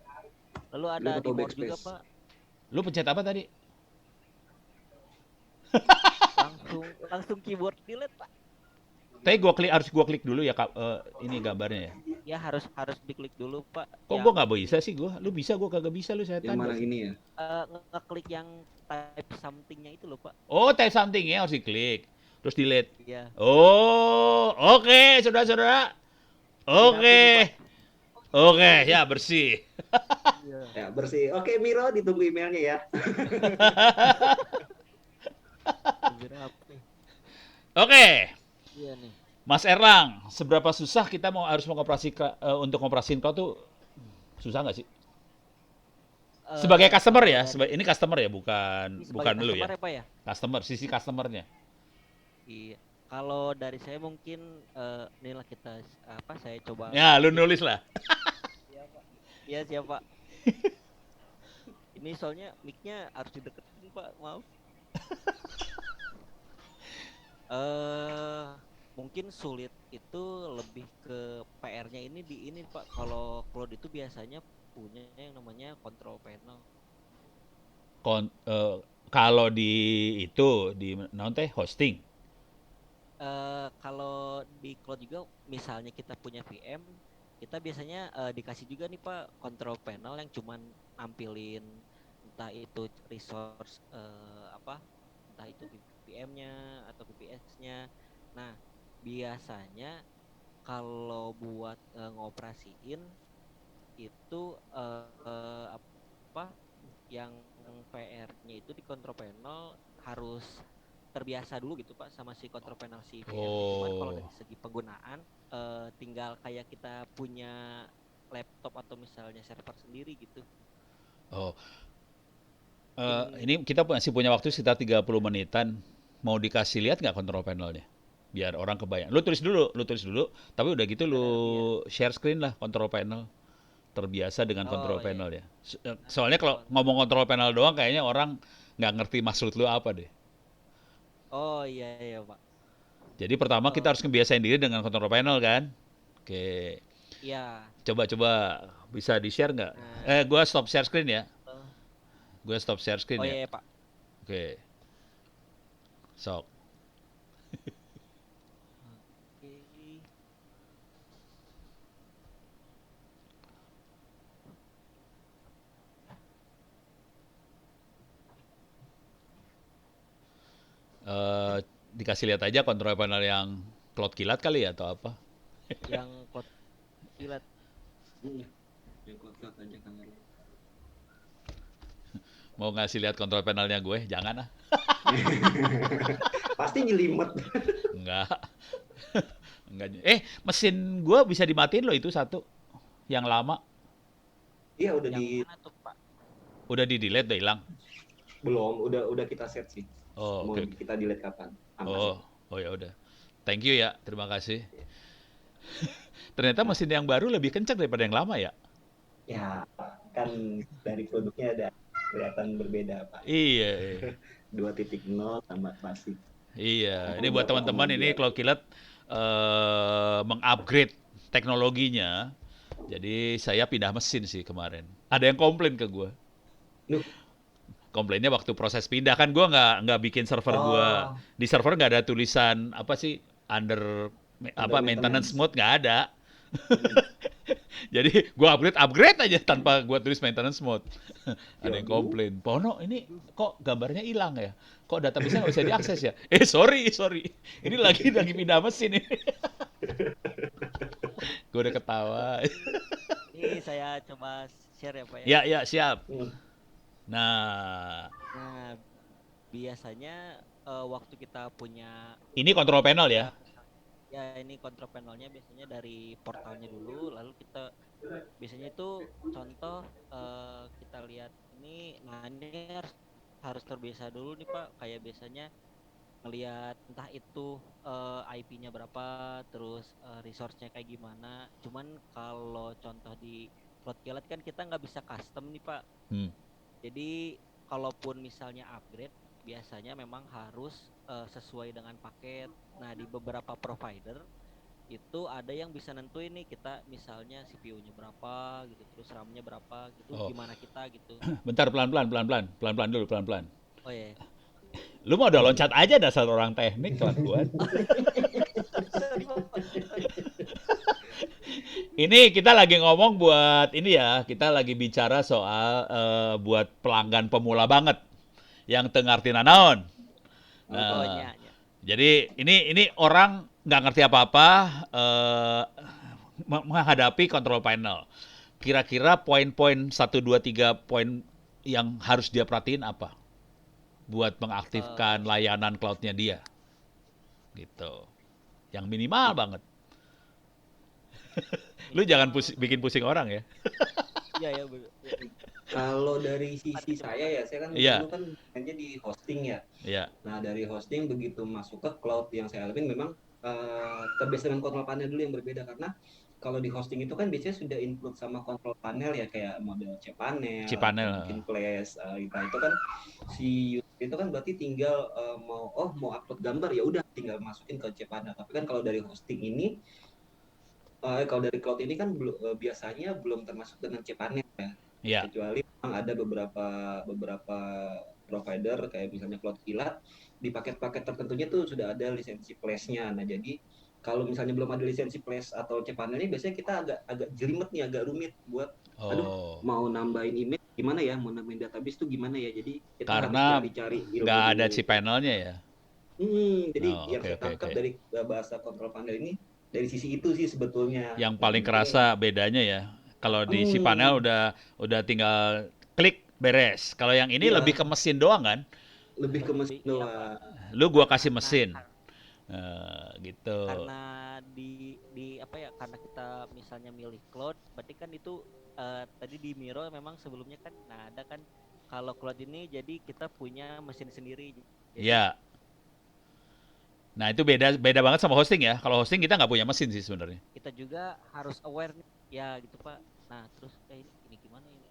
Lalu ada Delete di atau more juga, backspace. Pak. Lu pencet apa tadi? Langsung keyboard delete, Pak. Tapi harus gua klik dulu ya, ini gambarnya ya. Ya harus diklik dulu, Pak. Kok gua nggak bisa sih gua? Lu bisa, gua kagak bisa, lu Yang setan. mana ini ya? ngeklik yang type something-nya itu loh, Pak. Oh, type something ya harus diklik. Terus delete. Iya. Oh, oke, saudara-saudara. Oke. Oke, ya bersih. Iya. Ya, bersih. Oke, Miro, ditunggu emailnya ya. Oke. Iya nih. Mas Erlang, seberapa susah kita harus untuk ngoperasiin cloud tuh susah nggak sih? Sebagai customer ya, ini customer ya, bukan lu ya. Pak ya? Customer, sisi customernya. Iya. Kalau dari saya mungkin inilah kita saya coba. Ya, lu nulis lah. Iya siapa? Ini soalnya mic-nya harus dideketin, Pak. Maaf. Mungkin sulit itu lebih ke PR-nya ini Pak. Kalau cloud itu biasanya punya yang namanya control panel. Kalau di hosting. Kalau di cloud juga misalnya kita punya VM, kita biasanya dikasih juga nih Pak control panel yang cuman nampilin entah itu resource entah itu VM-nya atau VPS-nya. Nah, biasanya kalau buat ngoperasiin itu yang PR-nya itu di control panel harus terbiasa dulu gitu Pak sama si control panel si VM. Cuman kalau dari segi penggunaan tinggal kayak kita punya laptop atau misalnya server sendiri gitu. Oh. Ini kita masih punya waktu sekitar 30 menitan. Mau dikasih lihat nggak control panelnya? Biar orang kebayang. Lu tulis dulu. Tapi udah gitu lu share screen lah control panel. Terbiasa dengan control panel ya. Soalnya kalau ngomong control panel doang kayaknya orang nggak ngerti maksud lu apa deh. Oh iya Pak. Jadi pertama kita harus kebiasain diri dengan control panel kan. Oke. Iya. Coba bisa di share nggak? Gua stop share screen ya. Gue stop share screen ya. Oh iya Pak. Oke. Sok. Dikasih lihat aja control panel yang cloud kilat kali ya atau apa? Yang cloud kilat. Yang cloud aja kamera. Mau ngasih lihat kontrol panelnya gue? Jangan ah. Pasti nyelimet. Enggak. Enggak. Mesin gue bisa dimatiin loh itu satu. Yang lama. Iya udah Yang di mana tuh Pak? Udah di delete, udah hilang. belum, udah kita set sih. Oh, Mau oke. kita delete kapan? Aman. Oh ya udah. Thank you ya, terima kasih. Ternyata mesin yang baru lebih kencang daripada yang lama ya. Ya, kan dari produknya ada kelihatan berbeda, Pak. Iya, 2.0 tambah klasik. iya. Ini buat teman-teman ini kalau Kilat mengupgrade teknologinya. Jadi saya pindah mesin sih kemarin. Ada yang komplain ke gue. Loh, Komplainnya waktu proses pindah kan gue nggak bikin server gue. oh, Di server nggak ada tulisan apa sih under maintenance maintenance. mode nggak ada. Jadi gue upgrade aja tanpa gue tulis maintenance mode. Ada yang Waduh. komplain, Pono ini kok gambarnya hilang ya? Kok database-nya nggak bisa diakses ya? Sorry. Ini lagi pindah mesin ini. Gue udah ketawa. Ini saya coba share ya Pak ya. Ya, siap. Hmm. Nah, Nah, biasanya waktu kita punya ini kontrol panel ya. ya ini control panelnya biasanya dari portalnya dulu, lalu kita biasanya itu contoh kita lihat ini, nah ini harus terbiasa dulu nih Pak, kayak biasanya ngelihat entah itu IP-nya berapa, terus resource-nya kayak gimana. Cuman kalau contoh di Cloud Kilat kan kita nggak bisa custom nih Pak. Hmm. Jadi kalaupun misalnya upgrade, biasanya memang harus sesuai dengan paket. Nah, di beberapa provider itu ada yang bisa nentuin nih kita misalnya CPU-nya berapa gitu, terus RAM-nya berapa gitu, Oh, gimana kita gitu. bentar pelan-pelan dulu pelan-pelan. Oh ya. Lu mau udah loncat aja dasar orang teknik kelakuan. Sorry, Pak. Ini kita lagi ngomong buat ini ya, kita lagi bicara soal buat pelanggan pemula banget yang teu ngarti nanaon. Oh, Nah, nya. jadi ini orang nggak ngerti apa-apa menghadapi control panel. Kira-kira poin-poin 1, 2, 3 poin yang harus dia perhatiin apa? Buat mengaktifkan layanan cloud-nya dia. Gitu. Yang minimal banget. Lu jangan bikin pusing orang ya. Iya ya, Bu. Kalau dari sisi saya ya, saya kan Iya, dulu kan mainnya di hosting ya. iya. Nah, dari hosting begitu masuk ke cloud yang saya alamin memang terbiasa dengan control panel dulu yang berbeda, karena kalau di hosting itu kan biasanya sudah include sama control panel ya, kayak model cPanel atau Cpanel. mungkin Flash. Nah, itu kan si user itu kan berarti tinggal mau upload gambar ya udah tinggal masukin ke cPanel. Tapi kan kalau dari hosting ini kalau dari cloud ini kan biasanya belum termasuk dengan cPanel ya. Iya. Kecuali memang ada beberapa provider kayak misalnya Cloud Kilat, di paket-paket tertentunya tuh sudah ada lisensi Flash-nya. Nah, jadi kalau misalnya belum ada lisensi Flash atau cPanel ini, biasanya kita agak jelimet nih, agak rumit buat Oh, mau nambahin image gimana ya, mau nambahin database tuh gimana ya. Jadi kita harus karena cari-cari ilmu nggak ada dulu. panelnya ya. Jadi Oh, yang oke saya oke tangkap oke. dari bahasa control panel ini dari sisi itu sih sebetulnya. Yang Nah, paling makanya kerasa bedanya ya. Kalau di si panel udah tinggal klik beres. Kalau yang ini lebih ke iya, mesin doang kan? lebih ke mesin Iya, doang. Pak. Lu gua kasih Nah, mesin. Gitu. karena di apa ya, karena kita misalnya milih cloud, berarti kan itu tadi di Miro memang sebelumnya kan, nah ada kan kalau cloud ini jadi kita punya mesin sendiri, jadi Ya. Nah, itu beda banget sama hosting ya. Kalau hosting kita nggak punya mesin sih sebenarnya. kita juga harus aware nih ya gitu Pak. Nah terus ini gimana ini.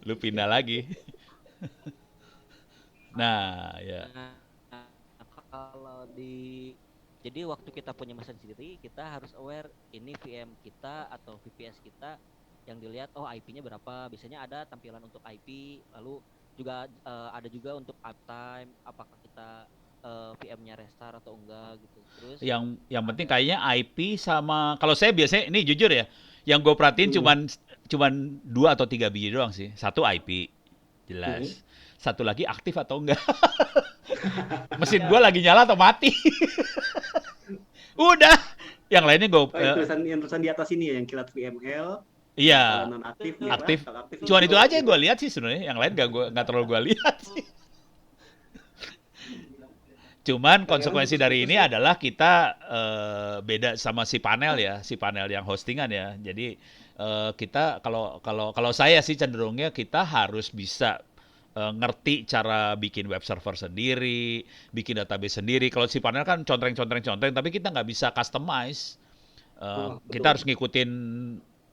Lu pindah lagi. Nah, ya. Nah, kalau jadi waktu kita punya mesin sendiri, kita harus aware ini VM kita atau VPS kita yang dilihat, oh IP-nya berapa. Biasanya ada tampilan untuk IP, lalu juga ada juga untuk uptime, apakah kita VM-nya restart atau enggak gitu. Terus Yang penting ada kayaknya IP sama kalau saya biasanya ini jujur ya, yang gue perhatiin cuman 2 atau 3 biji doang sih. Satu IP, jelas. Satu lagi aktif atau enggak. Mesin gue lagi nyala atau mati. Udah. Yang lainnya gue Yang tulisan di atas ini ya, yang Kilat VML, Kalau Iya, non aktif Itu nih, aktif. kalau aktif Cuman itu gua aja yang gitu. gue lihat sih sebenarnya. Yang lain nggak terlalu gue lihat sih. Cuman Kadang-kadang konsekuensi dari putus-putus ini ya. adalah kita beda sama si panel ya, si panel yang hostingan ya. Jadi kita kalau kalau kalau saya sih cenderungnya kita harus bisa ngerti cara bikin web server sendiri, bikin database sendiri. Kalau si panel kan contreng-contreng-contreng, tapi kita nggak bisa customize. Oh, Kita betul. harus ngikutin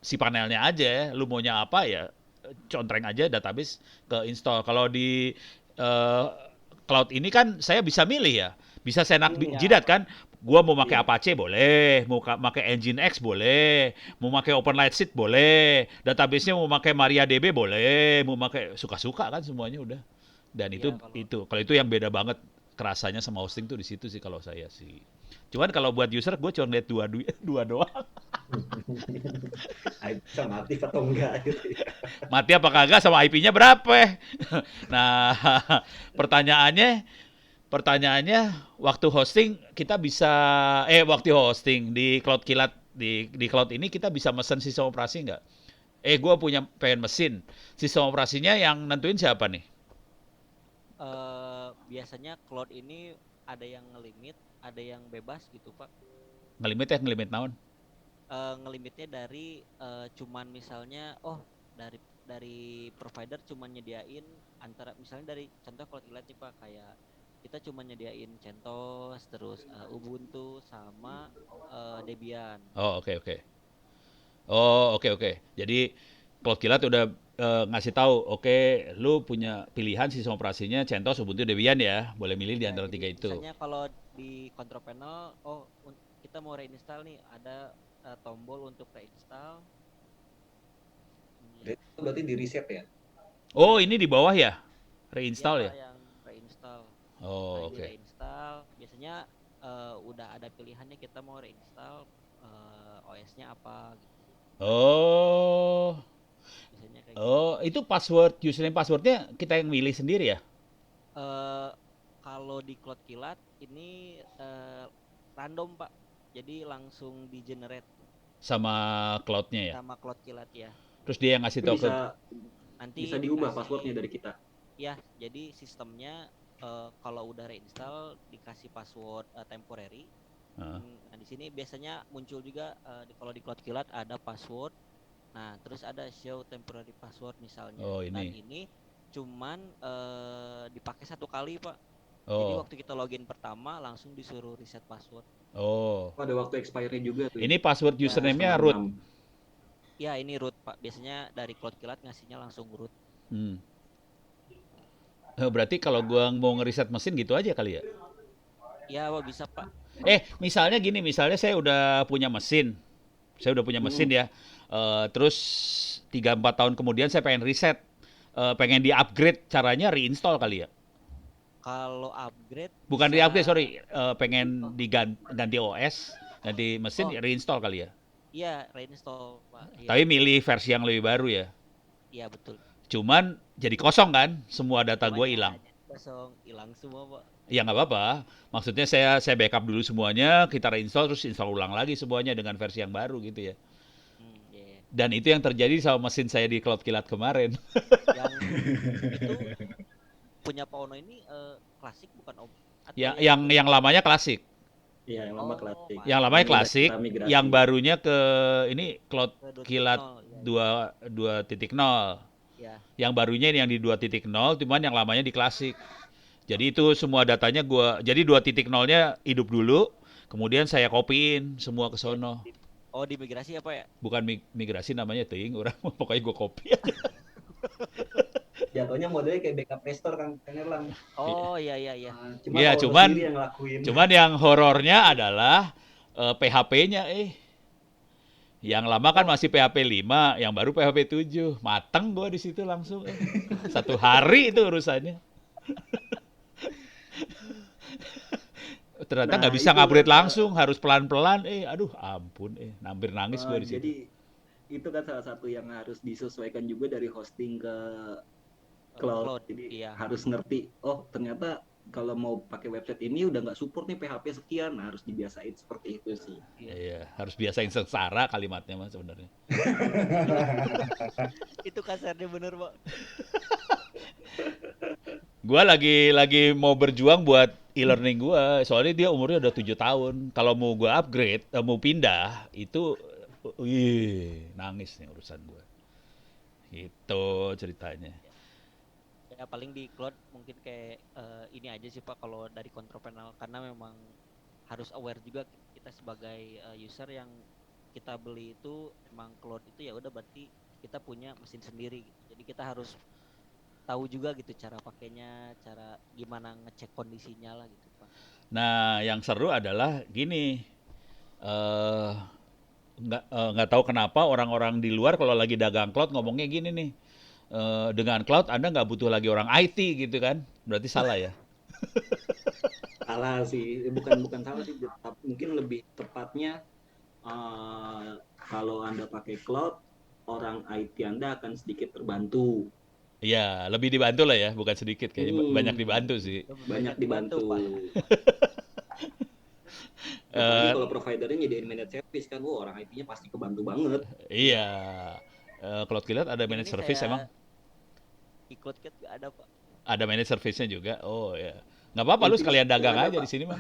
si panelnya aja. Lu maunya apa ya, contreng aja database ke install. Kalau di eh, cloud ini kan saya bisa milih ya. Bisa saya Hmm, jidat ya kan. Gua mau pakai iya. Apache boleh, mau pakai Nginx boleh, mau pakai OpenLightSeed boleh, database-nya mau pakai MariaDB boleh, mau pakai suka-suka kan semuanya udah. Dan ya itu kalau itu kalau itu yang beda banget kerasanya sama hosting tuh di situ sih kalau saya sih. Cuman kalau buat user gue cuma lihat dua doang. Bisa aktif atau enggak gitu ya. Mati apa kagak sama IP-nya berapa? Nah, pertanyaannya pertanyaannya waktu hosting kita bisa waktu hosting di cloud kilat di cloud ini kita bisa mesen sistem operasi nggak? Gue punya pengen mesin. Sistem operasinya yang nentuin siapa nih? biasanya cloud ini ada yang ngelimit, ada yang bebas gitu Pak. Ngelimit ya, ngelimit naon? Ngelimitnya dari cuman misalnya dari provider cuman nyediain antara misalnya dari contoh kalau kita lihat nih Pak kayak kita cuma nyediain CentOS terus Ubuntu sama Debian. Oh, oke oke. Oh, oke oke. Jadi Cloud Kilat udah ngasih tahu, oke, lu punya pilihan sistem operasinya CentOS, Ubuntu, Debian ya. Boleh milih di Ya, antara jadi tiga itu. misalnya kalau di control panel, kita mau reinstall nih, ada tombol untuk reinstall. Ya, Itu berarti di reset ya. Oh, ini di bawah ya? ya Reinstall Pak ya? yang reinstall. Nah, Oh, di oke. reinstall biasanya udah ada pilihannya kita mau reinstall OS-nya apa gitu. Oh. Biasanya kayak gitu. Oh, itu password, username passwordnya kita yang milih sendiri ya? Eh kalau di Cloud Kilat ini random Pak. Jadi langsung di generate Sama cloud-nya ya? sama Cloud Kilat ya. Terus dia yang ngasih Itu tahu ke... bisa Nanti bisa diubah dikasih passwordnya dari kita. ya, jadi sistemnya kalau udah reinstall dikasih password temporary. Heeh. Nah, di sini biasanya muncul juga kalau di Cloud Kilat ada password. Nah, terus ada show temporary password misalnya. Oh, Dan ini. ini cuman dipakai satu kali, Pak. Jadi Oh, waktu kita login pertama langsung disuruh reset password. oh. Oh, ada waktu expiry juga tuh ya. Ini password Ya, username-nya Setengah root. enam. ya ini root, Pak. Biasanya dari Cloud Kilat ngasihnya langsung root. Hmm. Berarti kalau gua mau ngeriset mesin gitu aja kali ya? Ya, Pak, bisa, Pak. Misalnya gini, misalnya saya udah punya mesin. Saya udah punya mesin Hmm. ya. Terus 3-4 tahun kemudian saya pengen reset. Pengen di-upgrade, caranya reinstall kali ya? Kalau upgrade Bukan bisa di-upgrade, sorry. Pengen ganti OS, ganti mesin, oh, reinstall kali ya? iya reinstall, Pak. Iya. Tapi milih versi yang lebih baru ya. Iya, betul. Cuman jadi kosong kan, semua data Cuman gue ya hilang. jadi kosong, hilang semua, Pak. Ya nggak apa-apa. Maksudnya saya backup dulu semuanya, kita reinstall terus install ulang lagi semuanya dengan versi yang baru gitu ya. Iya, iya. Dan itu yang terjadi sama mesin saya di Cloud Kilat kemarin. Yang itu punya Pak Ono ini klasik bukan atau Ya, yang yang lamanya klasik. Iya, yang lama klasik. Yang mantap. lamanya Ini udah klasik, kita migrasi. yang barunya ke ini Cloud Ke 2.0, Kilat ya, 2.0. ya. Yang barunya ini yang di 2.0, cuman yang lamanya di klasik. Jadi itu semua datanya jadi 2.0-nya hidup dulu, kemudian saya copyin semua ke Ya, sono. oh, di migrasi apa ya? Bukan migrasi namanya teuing, orang pokoknya gue copy. Jatuhnya modelnya kayak backup restore kan Erlang. Oh, iya, iya, iya. Cuma Iya, kalau cuman sendiri yang ngelakuin. cuman yang horornya adalah PHP-nya Yang lama kan Oh, masih PHP 5, yang baru PHP 7. Mateng gua di situ langsung. Satu hari itu urusannya. Ternyata Nah, nggak bisa itu ngupgrade kan langsung, harus pelan-pelan. Aduh, ampun, hampir nangis gua di situ. jadi itu kan salah satu yang harus disesuaikan juga dari hosting ke cloud. cloud. Jadi Iya. harus ngerti, oh ternyata kalau mau pakai website ini udah nggak support nih PHP sekian, nah, harus dibiasain seperti itu sih. Iya, harus biasain sengsara kalimatnya mas sebenarnya. Itu kasarnya bener, Pak. Gua lagi mau berjuang buat e-learning gua, soalnya dia umurnya udah 7 tahun. Kalau mau gua upgrade, mau pindah, itu nangis nih urusan gua. Itu ceritanya. Ya paling di cloud mungkin kayak ini aja sih Pak kalau dari control panel, karena memang harus aware juga kita sebagai user yang kita beli itu emang cloud itu ya udah berarti kita punya mesin sendiri gitu. Jadi kita harus tahu juga gitu cara pakainya, cara gimana ngecek kondisinya lah gitu Pak. Nah, yang seru adalah gini, eh nggak tahu kenapa orang-orang di luar kalau lagi dagang cloud ngomongnya gini nih, dengan cloud Anda nggak butuh lagi orang IT gitu kan? Berarti salah ya? Salah sih, bukan salah sih, tapi mungkin lebih tepatnya kalau Anda pakai cloud, orang IT Anda akan sedikit terbantu. Iya, lebih dibantu lah ya, bukan sedikit kayaknya banyak dibantu sih. Banyak dibantu. Pak. Apalagi Eh, kalau providernya nyediain managed service kan, wah orang IT-nya pasti kebantu banget. iya, Cloud Kilat ada Mungkin managed ini service emang? saya ikut kan nggak ada Pak. Ada managed service-nya juga. Oh ya, nggak apa-apa lu Infinix sekalian dagang nggak ada, aja Pak. di sini mah.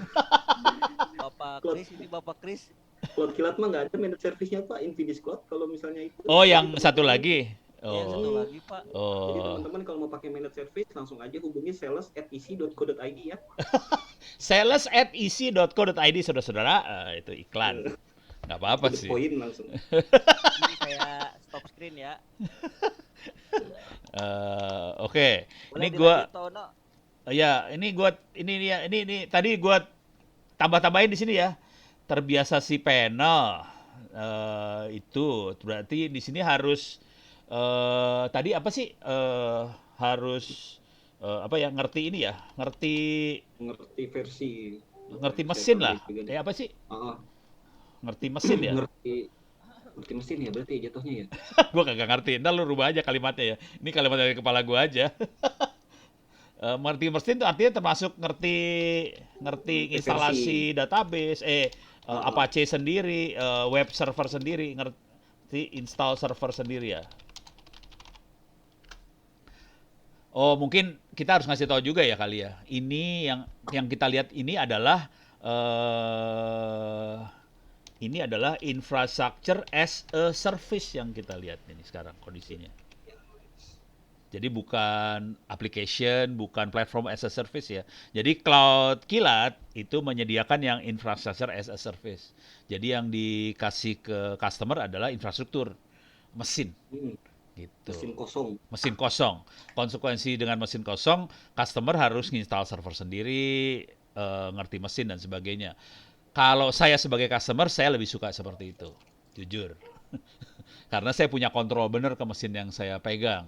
Bapak Cloud, Kris ini Bapak Kris. Cloud Kilat mah nggak ada managed service-nya, Pak. Infinix Cloud kalau misalnya itu. Oh, Jadi yang satu teman-teman, lagi. Ya yang satu Oh, lagi Pak. jadi oh. teman-teman kalau mau pakai managed service langsung aja hubungi sales@ec.co.id ya. Sales@ec.co.id saudara-saudara, itu iklan. Nggak apa-apa To the sih. point langsung. Ini saya stop screen ya. Oke. Boleh Ini gua dilanjut Tono. ya, ini tadi gua tambah-tambahin di sini ya. Terbiasa si panel. Itu berarti di sini harus tadi apa sih? Harus apa ya? Ngerti ini ya? Ngerti Ngerti versi ngerti saya mesin lah. pernah juga. Apa sih? Ah, Ngerti mesin ya? ngerti mesin ya berarti jatuhnya ya. Gua kagak ngerti. Ntar lu rubah aja kalimatnya ya. Ini kalimat dari kepala gua aja. Ngerti mesin itu artinya termasuk ngerti ngerti Ngerti instalasi versi. database, Ah, Apache sendiri, web server sendiri, ngerti install server sendiri ya. Oh, mungkin kita harus ngasih tahu juga ya kali ya. Ini yang kita lihat eh ini adalah infrastructure as a service yang kita lihat ini sekarang kondisinya. Jadi bukan application, bukan platform as a service ya. Jadi Cloud Kilat itu menyediakan yang infrastructure as a service. Jadi yang dikasih ke customer adalah infrastruktur, mesin gitu. mesin kosong. Mesin kosong. Konsekuensi dengan mesin kosong, customer harus nginstal server sendiri, ngerti mesin dan sebagainya. Kalau saya sebagai customer, saya lebih suka seperti itu, jujur. Karena saya punya kontrol benar ke mesin yang saya pegang.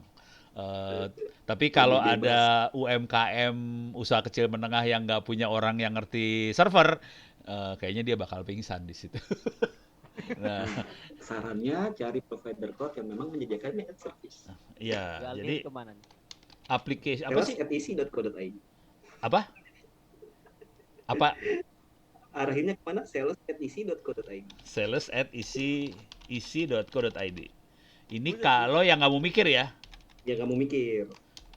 Tapi kalau Lebih bebas. ada UMKM, usaha kecil menengah yang nggak punya orang yang ngerti server, kayaknya dia bakal pingsan di situ. Nah, Sarannya cari provider cloud yang memang menyediakan managed service. iya, Jualnya jadi kemana nih? aplikasi apa sih? sales@ec.co.id. Apa? Apa? Arahinnya kemana? sales@ec.co.id. sales@ec.co.id. Ini Udah, kalau yang nggak mau mikir ya, Ya kamu mikir.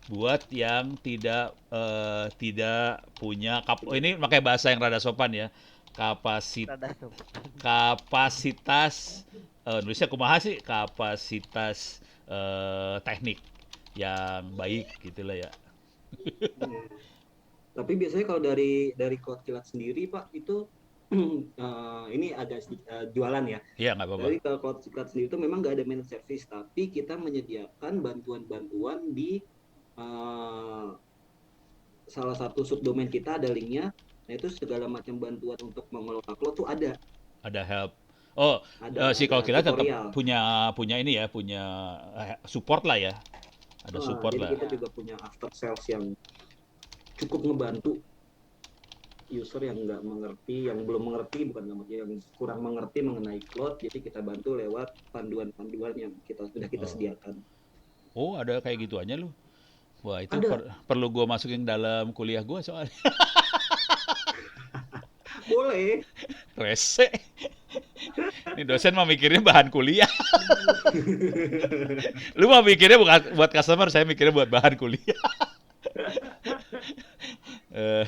buat yang tidak punya ini pakai bahasa yang rada sopan ya, Rada tuh. kapasitas Indonesia kumaha sih kapasitas teknik yang baik gitulah ya. Hmm. Tapi biasanya kalau dari Cloud Kilat sendiri Pak itu ini agak jualan ya. Iya nggak apa-apa. Jadi kalau Cloud Kilat sendiri itu memang nggak ada managed service, tapi kita menyediakan bantuan-bantuan di salah satu subdomain kita ada linknya. Nah itu segala macam bantuan untuk mengelola cloud tuh ada. Ada help. Oh, si Ada kalau kita tetap tutorial. punya ini ya, punya support lah ya. Ada support Jadi lah. kita juga punya after sales yang cukup ngebantu user yang nggak mengerti, yang belum mengerti, bukan nggak mengerti, yang kurang mengerti mengenai cloud. Jadi kita bantu lewat panduan-panduan yang sudah kita Oh. sediakan. Oh, ada kayak gituannya lu. Wah, itu Ada. perlu gua masukin dalam kuliah gua soalnya. Boleh. Rese. Ini dosen mah mikirnya bahan kuliah. Lu mah mikirnya bukan buat customer, saya mikirnya buat bahan kuliah. Eh,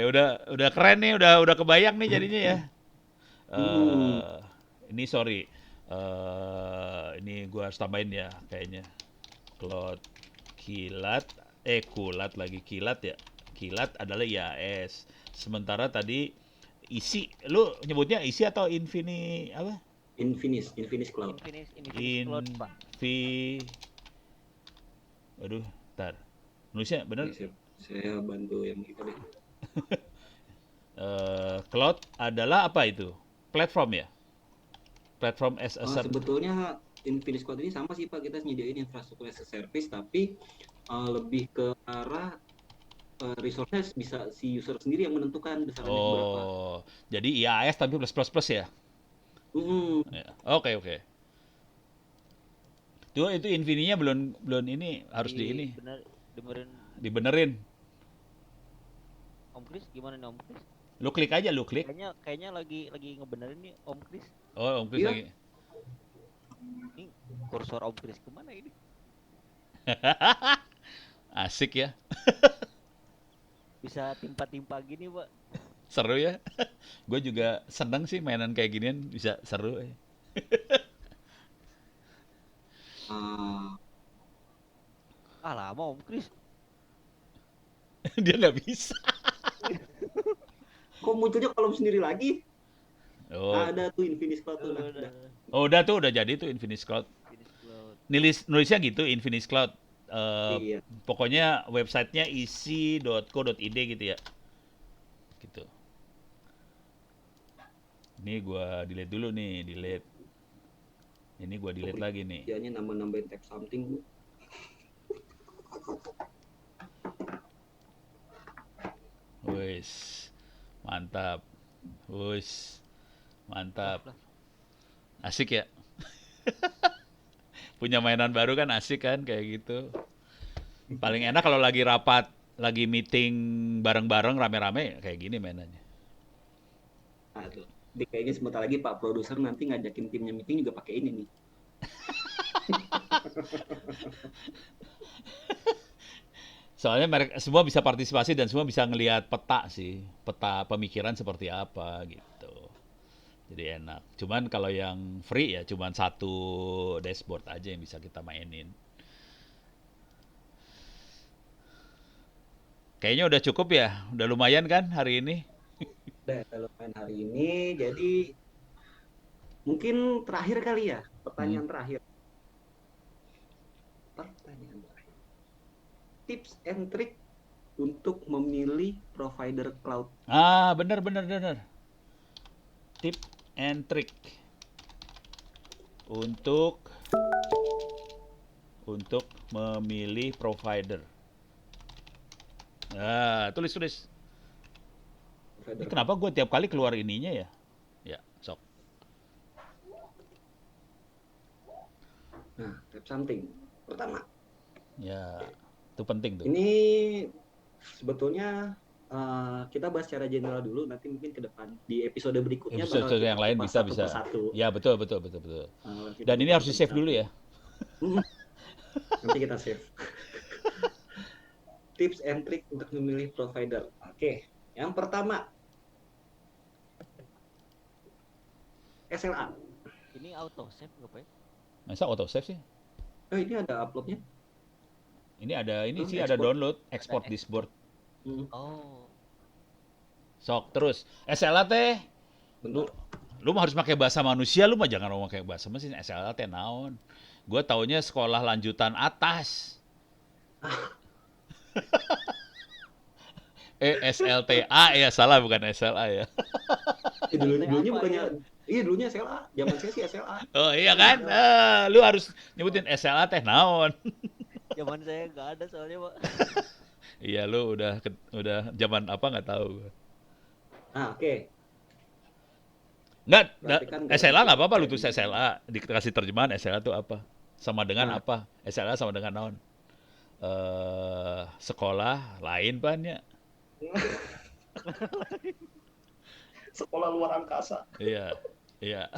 udah keren nih, udah kebayang nih jadinya ya. Hmm. eh ini sorry, ini gua harus tambahin ya kayaknya. Cloud kilat, kulat lagi kilat ya. Kilat adalah IAS. Sementara tadi isi, lu nyebutnya isi atau infini apa? Infinis Cloud. Infinix Cloud, Pak. Infi, waduh, ntar. Nulisnya bener? Oke, saya bantu yang itu deh. Cloud adalah apa itu? Platform ya? Platform as a service. Sebetulnya Infinis Cloud ini sama sih Pak, kita nyediain infrastruktur as a service, tapi lebih ke arah resource-nya bisa si user sendiri yang menentukan besarannya berapa. Oh, jadi IAS tapi plus plus plus ya? Hmm. Ya. Oke, oke. Tuh itu infininya belum belum ini harus di ini Bener, dengerin dibenerin. Om Kris gimana nih Om Kris? Lu klik aja, lu klik. Kayaknya lagi ngebenerin nih Om Kris. Oh, Om Kris Iya. lagi. Ini kursor Om Kris kemana ini? Asik ya. Bisa timpa-timpa gini, Pak. Seru ya. Gue juga seneng sih mainan kayak ginian, bisa seru. Ah, Lama Om Kris. Dia nggak bisa. kok munculnya kolom sendiri lagi? Oh, Ada tuh Infinis Cloud tuh. Nah, Udah. udah tuh udah jadi tuh Infinix Cloud. Infinix Cloud. Nulisnya gitu Infinix Cloud. Iya. Pokoknya websitenya isi.co.id gitu ya. Gitu. Ini gua delete dulu nih, delete. Ini gua delete lagi nih. Dianya nambah-nambahin tab something Bu. Wis. Mantap. Wis. Mantap. Asik ya? Punya mainan baru kan asik kan kayak gitu. Paling enak kalau lagi rapat, lagi meeting bareng-bareng rame-rame kayak gini mainannya. Aduh. Jadi kayaknya sebentar lagi Pak produser nanti ngajakin timnya meeting juga pakai ini nih. Soalnya mereka semua bisa partisipasi dan semua bisa ngelihat peta sih, peta pemikiran seperti apa gitu. Jadi enak. Cuman kalau yang free ya cuman satu dashboard aja yang bisa kita mainin. Kayaknya udah cukup ya, udah lumayan kan hari ini? Udah kalau main hari ini, jadi mungkin terakhir kali ya, pertanyaan terakhir. Pertanyaan terakhir. Tips and trick untuk memilih provider cloud. Ah, bener. Tip and trick untuk memilih provider. Nah, tulis. Ini Provider kenapa gue tiap kali keluar ininya ya? Ya, sok. Nah, tab something. Pertama, Ya, itu penting tuh. ini sebetulnya kita bahas secara general dulu, nanti mungkin ke depan di episode berikutnya Episode bakal kita yang lain kupas bisa satu bisa. persatu. Ya, betul. Kita Dan ini kupas harus di-save satu-satu. dulu ya. Nanti kita save. Tips and trick untuk memilih provider. Oke, yang pertama SLA. Ini auto save nggak Pak? Masa auto save sih? Ini ada uploadnya. Ini ada ini Hmm, sih ada export. download, export Ada dashboard. Oh, Sok terus. SLA teh Bentar. lu mah harus pakai bahasa manusia, lu mah jangan ngomong kayak bahasa mesin. SLA teh naon? Gue taunya sekolah lanjutan atas. SLTA ya, salah bukan SLA ya. Dulunya apa bukannya, ya? iya dulunya SLA. Zaman saya sih SLA. Oh iya kan? Lu harus nyebutin SLA teh naon. zaman saya nggak ada soalnya Pak. Iya, lu udah zaman apa nggak tahu gua. Nah, oke. Nggak, Berarti kan SLA nggak apa-apa lu dari- tulis SLA, dikasih terjemahan SLA itu apa? Sama dengan Nah. apa? SLA sama dengan naon? sekolah lain pan ya. Sekolah luar angkasa. Iya, iya.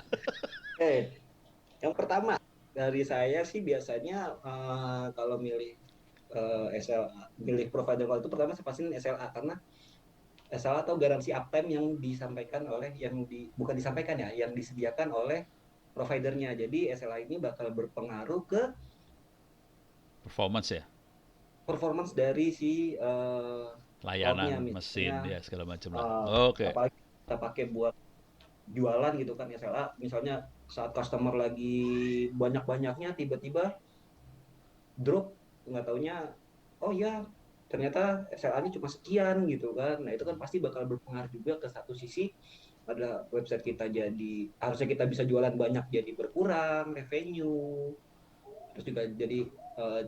Eh, yang pertama dari saya sih biasanya kalau milih SLA, milih provider cloud itu pertama saya pastiin SLA karena SLA atau garansi uptime yang disampaikan oleh bukan disampaikan ya, yang disediakan oleh providernya. Jadi SLA ini bakal berpengaruh ke Performance ya, performance dari si layanan, cloud-nya mesin, misalnya ya segala macam lah. eh, Oke. apalagi kita pakai buat jualan gitu kan SLA misalnya saat customer lagi banyak-banyaknya tiba-tiba drop nggak taunya oh ya ternyata SLA-nya cuma sekian gitu kan. Nah, itu kan pasti bakal berpengaruh juga ke satu sisi pada website kita jadi harusnya kita bisa jualan banyak jadi berkurang revenue. Terus juga jadi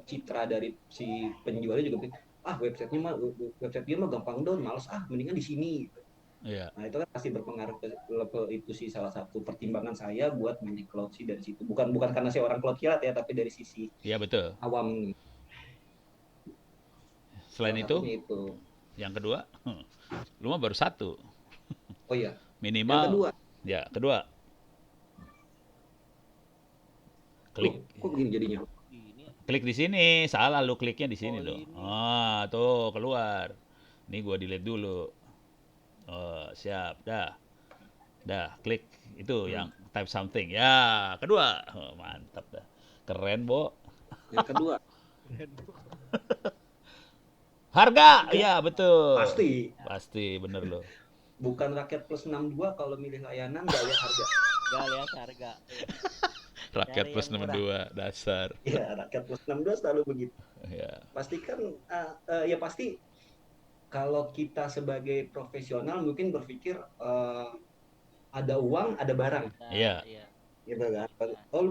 citra dari si penjualnya juga website dia mah gampang down, males mendingan di sini gitu. Iya, Nah, itu kan pasti berpengaruh ke level itu sih salah satu pertimbangan saya buat milih cloud sih dari situ. Bukan bukan karena saya orang cloud kilat ya, tapi dari sisi iya betul. awam Selain salah itu, satunya itu. yang kedua, lu mah baru satu. Oh iya, yang Minimal, kedua, ya kedua, loh, klik. kok begini jadinya? Ini ya. Klik di sini, salah lu kliknya di sini Oh dong. ini. Ah, tuh keluar. Ini gua delete dulu. Oh, siap, dah. Dah, klik itu Hmm. yang type something. Ya, kedua. Oh, mantap dah. Keren, Bo. Yang kedua, Harga, tiga, ya betul. pasti Pasti, bener loh. bukan rakyat plus 62 kalau milih layanan nggak lihat harga. Gak lihat harga. Iya. Rakyat Cari plus yang murah. 62, dasar. Ya, rakyat plus 62 selalu begitu. Ya, Pastikan ya pasti kalau kita sebagai profesional mungkin berpikir ada uang, ada barang. Nah, iya, iya. Gitu kan. Oh,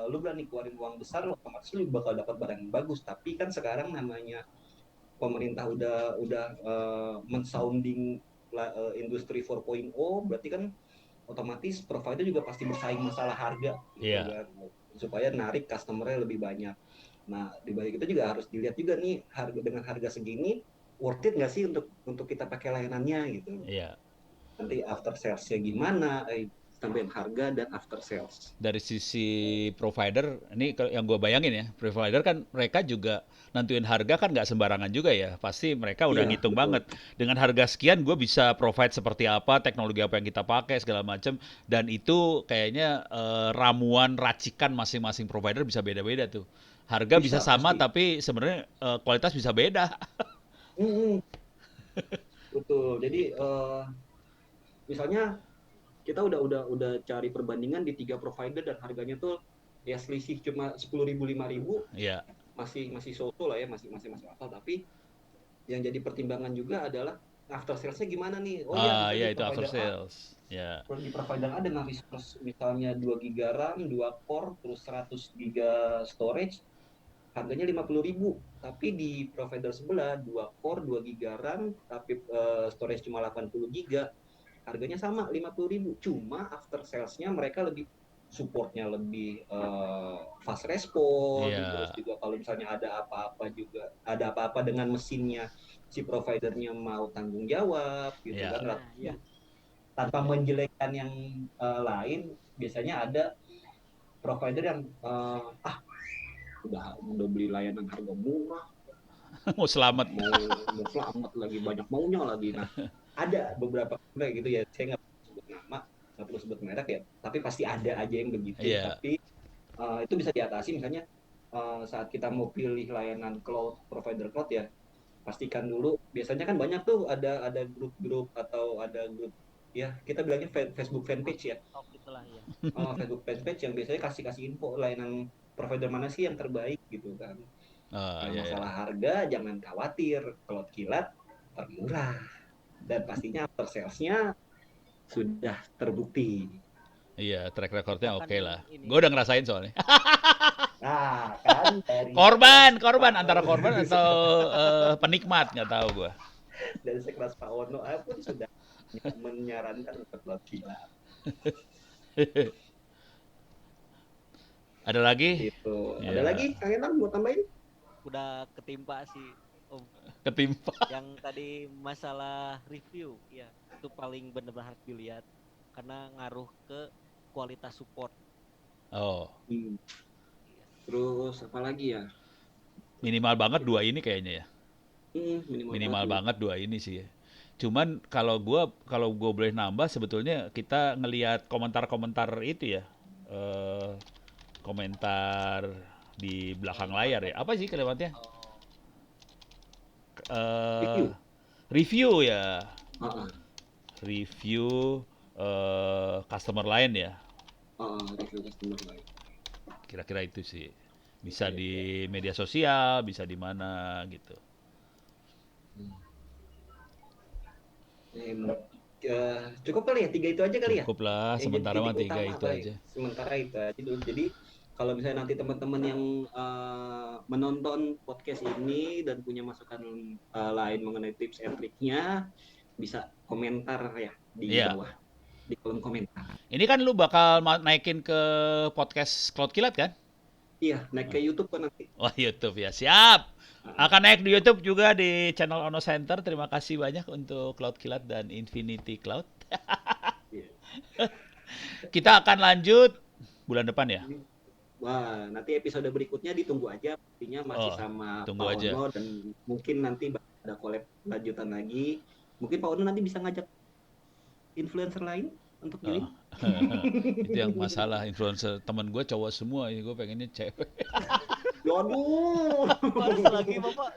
lu berani keluarin uang besar, otomatis lu bakal dapat barang yang bagus. Tapi kan sekarang namanya pemerintah udah mensounding industri 4.0, berarti kan otomatis provider juga pasti bersaing masalah harga gitu iya, kan, supaya narik customernya lebih banyak. Nah, di balik itu juga harus dilihat juga nih dengan harga segini worth it nggak sih untuk kita pakai layanannya gitu. iya. Nanti after salesnya gimana, tambahin harga dan after sales. Dari sisi provider, ini yang gue bayangin ya, provider kan mereka juga nentuin harga kan nggak sembarangan juga ya. Pasti mereka udah Iya, ngitung betul. banget. Dengan harga sekian gue bisa provide seperti apa, teknologi apa yang kita pakai, segala macam. Dan itu kayaknya ramuan racikan masing-masing provider bisa beda-beda tuh. Harga bisa Bisa sama pasti. tapi sebenarnya kualitas bisa beda. Mm-mm, betul. Jadi misalnya kita udah cari perbandingan di 3 provider dan harganya tuh ya selisih cuma 10.000 5.000, Iya. masih masih soto lah ya, masih masuk akal. Tapi yang jadi pertimbangan juga adalah after salesnya gimana nih. Oh iya, Ah, kita ya itu after A sales. Ya. di provider A dengan resource misalnya 2 giga RAM 2 core terus 100 giga storage, harganya 50.000. Tapi di provider sebelah 2 core 2 giga RAM tapi storage cuma 80 giga, harganya sama 50.000. Cuma after salesnya mereka lebih supportnya lebih fast respon. Terus Iya. juga kalau misalnya ada apa-apa dengan mesinnya, si providernya mau tanggung jawab gitu Iya. kan. Nah, iya. Tanpa menjelekkan yang lain, biasanya ada provider yang udah beli layanan harga murah, Mau selamat. mau selamat lagi, banyak maunya lagi. Nah, ada beberapa kayak gitu ya, saya nggak perlu sebut nama, nggak perlu sebut merek ya, tapi pasti ada aja yang begitu. Iya. Tapi itu bisa diatasi misalnya saat kita mau pilih layanan cloud, provider cloud ya, pastikan dulu. Biasanya kan banyak tuh ada grup-grup atau ada grup ya, kita bilangnya Facebook fanpage ya. Top itulah ya. Facebook fanpage yang biasanya kasih info layanan provider mana sih yang terbaik gitu kan. Ah, Kalau ya, ya. masalah harga jangan khawatir, cloud kilat termurah dan pastinya after salesnya sudah terbukti. Iya, track recordnya Bahkan oke lah. ini Gue udah ngerasain soalnya. Nah, kan dari Korban antara korban atau penikmat nggak tahu gue. dari sekelas Pak Ono pun sudah menyarankan untuk cloud kilat. Ada lagi? Itu. Ya. Ada lagi Kang Enan mau tambahin? udah ketimpa sih Om. Ketimpa. Yang tadi masalah review, ya itu paling bener-bener harus dilihat karena ngaruh ke kualitas support. Oh, Hmm. Iya. Terus apa lagi ya? minimal banget dua ini kayaknya ya. Minimal Minimal banget. banget dua ini sih. Cuman kalau gua boleh nambah sebetulnya kita ngelihat komentar-komentar itu ya. eh Komentar di belakang layar ya. Apa sih kalimatnya? Oh, eh Review. Review ya. Heeh. Review customer lain ya. Review customer lain. Kira-kira itu sih. Bisa Oke, di oke. media sosial, bisa di mana gitu. Em, Cukup kali ya, 3 itu aja kali ya, Cukup lah, yang jadi sementara titik mah 3 utama itu paling aja. sementara itu aja dulu. Jadi kalau misalnya nanti teman-teman yang menonton podcast ini dan punya masukan lain mengenai tips and triknya, bisa komentar ya di Iya. bawah di kolom komentar. Ini kan lu bakal naikin ke podcast Cloud Kilat kan? Iya, naik ke YouTube kan nanti. Wah, YouTube ya. Siap. Ah, Akan naik di YouTube juga di channel Ono Center. Terima kasih banyak untuk Cloud Kilat dan Infinity Cloud. iya. Kita akan lanjut bulan depan ya. Wah, nanti episode berikutnya ditunggu aja. Pastinya masih Oh, sama tunggu Pak aja. Ono dan mungkin nanti ada collab lanjutan lagi. Mungkin Pak Ono nanti bisa ngajak influencer lain untuk Oh. join. Itu yang masalah influencer teman gue cowok semua, ini gue pengennya cewek. Waduh. harus lagi Bapak.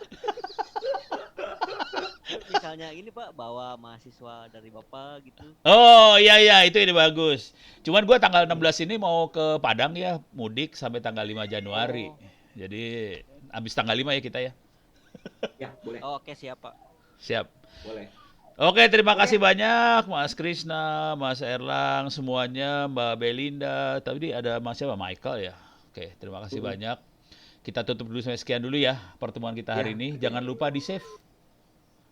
Misalnya ini Pak bawa mahasiswa dari Bapak gitu. Oh iya iya itu ini bagus. Cuman gue tanggal 16 ini mau ke Padang ya, mudik sampai tanggal 5 Januari. Oh, Jadi habis tanggal 5 ya kita ya. Ya, boleh. oh oke siap Pak. Siap. Boleh. Oke, terima Oke. kasih banyak Mas Krisna, Mas Erlang, semuanya, Mbak Belinda. Tadi ada Mas siapa? Michael ya. Oke, terima kasih Mm-mm. banyak. Kita tutup dulu sampai sekian dulu ya pertemuan kita hari Ya, ini. oke. Jangan lupa di save.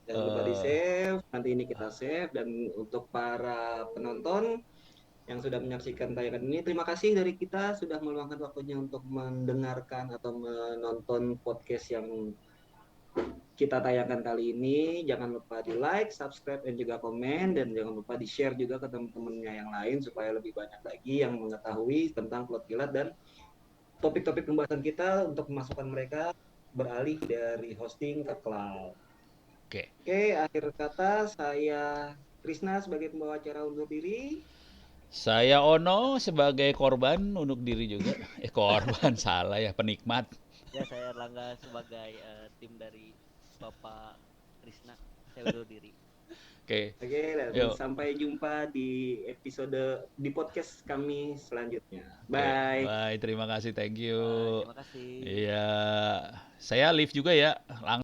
Jangan lupa di save. Nanti ini kita save, dan untuk para penonton yang sudah menyaksikan tayangan ini, terima kasih dari kita sudah meluangkan waktunya untuk mendengarkan atau menonton podcast yang kita tayangkan kali ini. Jangan lupa di like, subscribe, dan juga komen, dan jangan lupa di share juga ke teman-temannya yang lain supaya lebih banyak lagi yang mengetahui tentang Cloud Kilat dan topik-topik pembahasan kita untuk memasukkan mereka beralih dari hosting ke cloud. Oke. Oke, akhir kata saya Krisna sebagai pembawa acara undur diri. Saya Ono sebagai korban undur diri juga. Korban salah ya, penikmat. Ya saya Erlangga sebagai tim dari Bapak Krisna. Saya undur diri. Oke. Oke, dan Yuk. sampai jumpa di podcast kami selanjutnya. Oke. Bye. Bye, terima kasih, thank you. Terima kasih. Iya, saya live juga ya.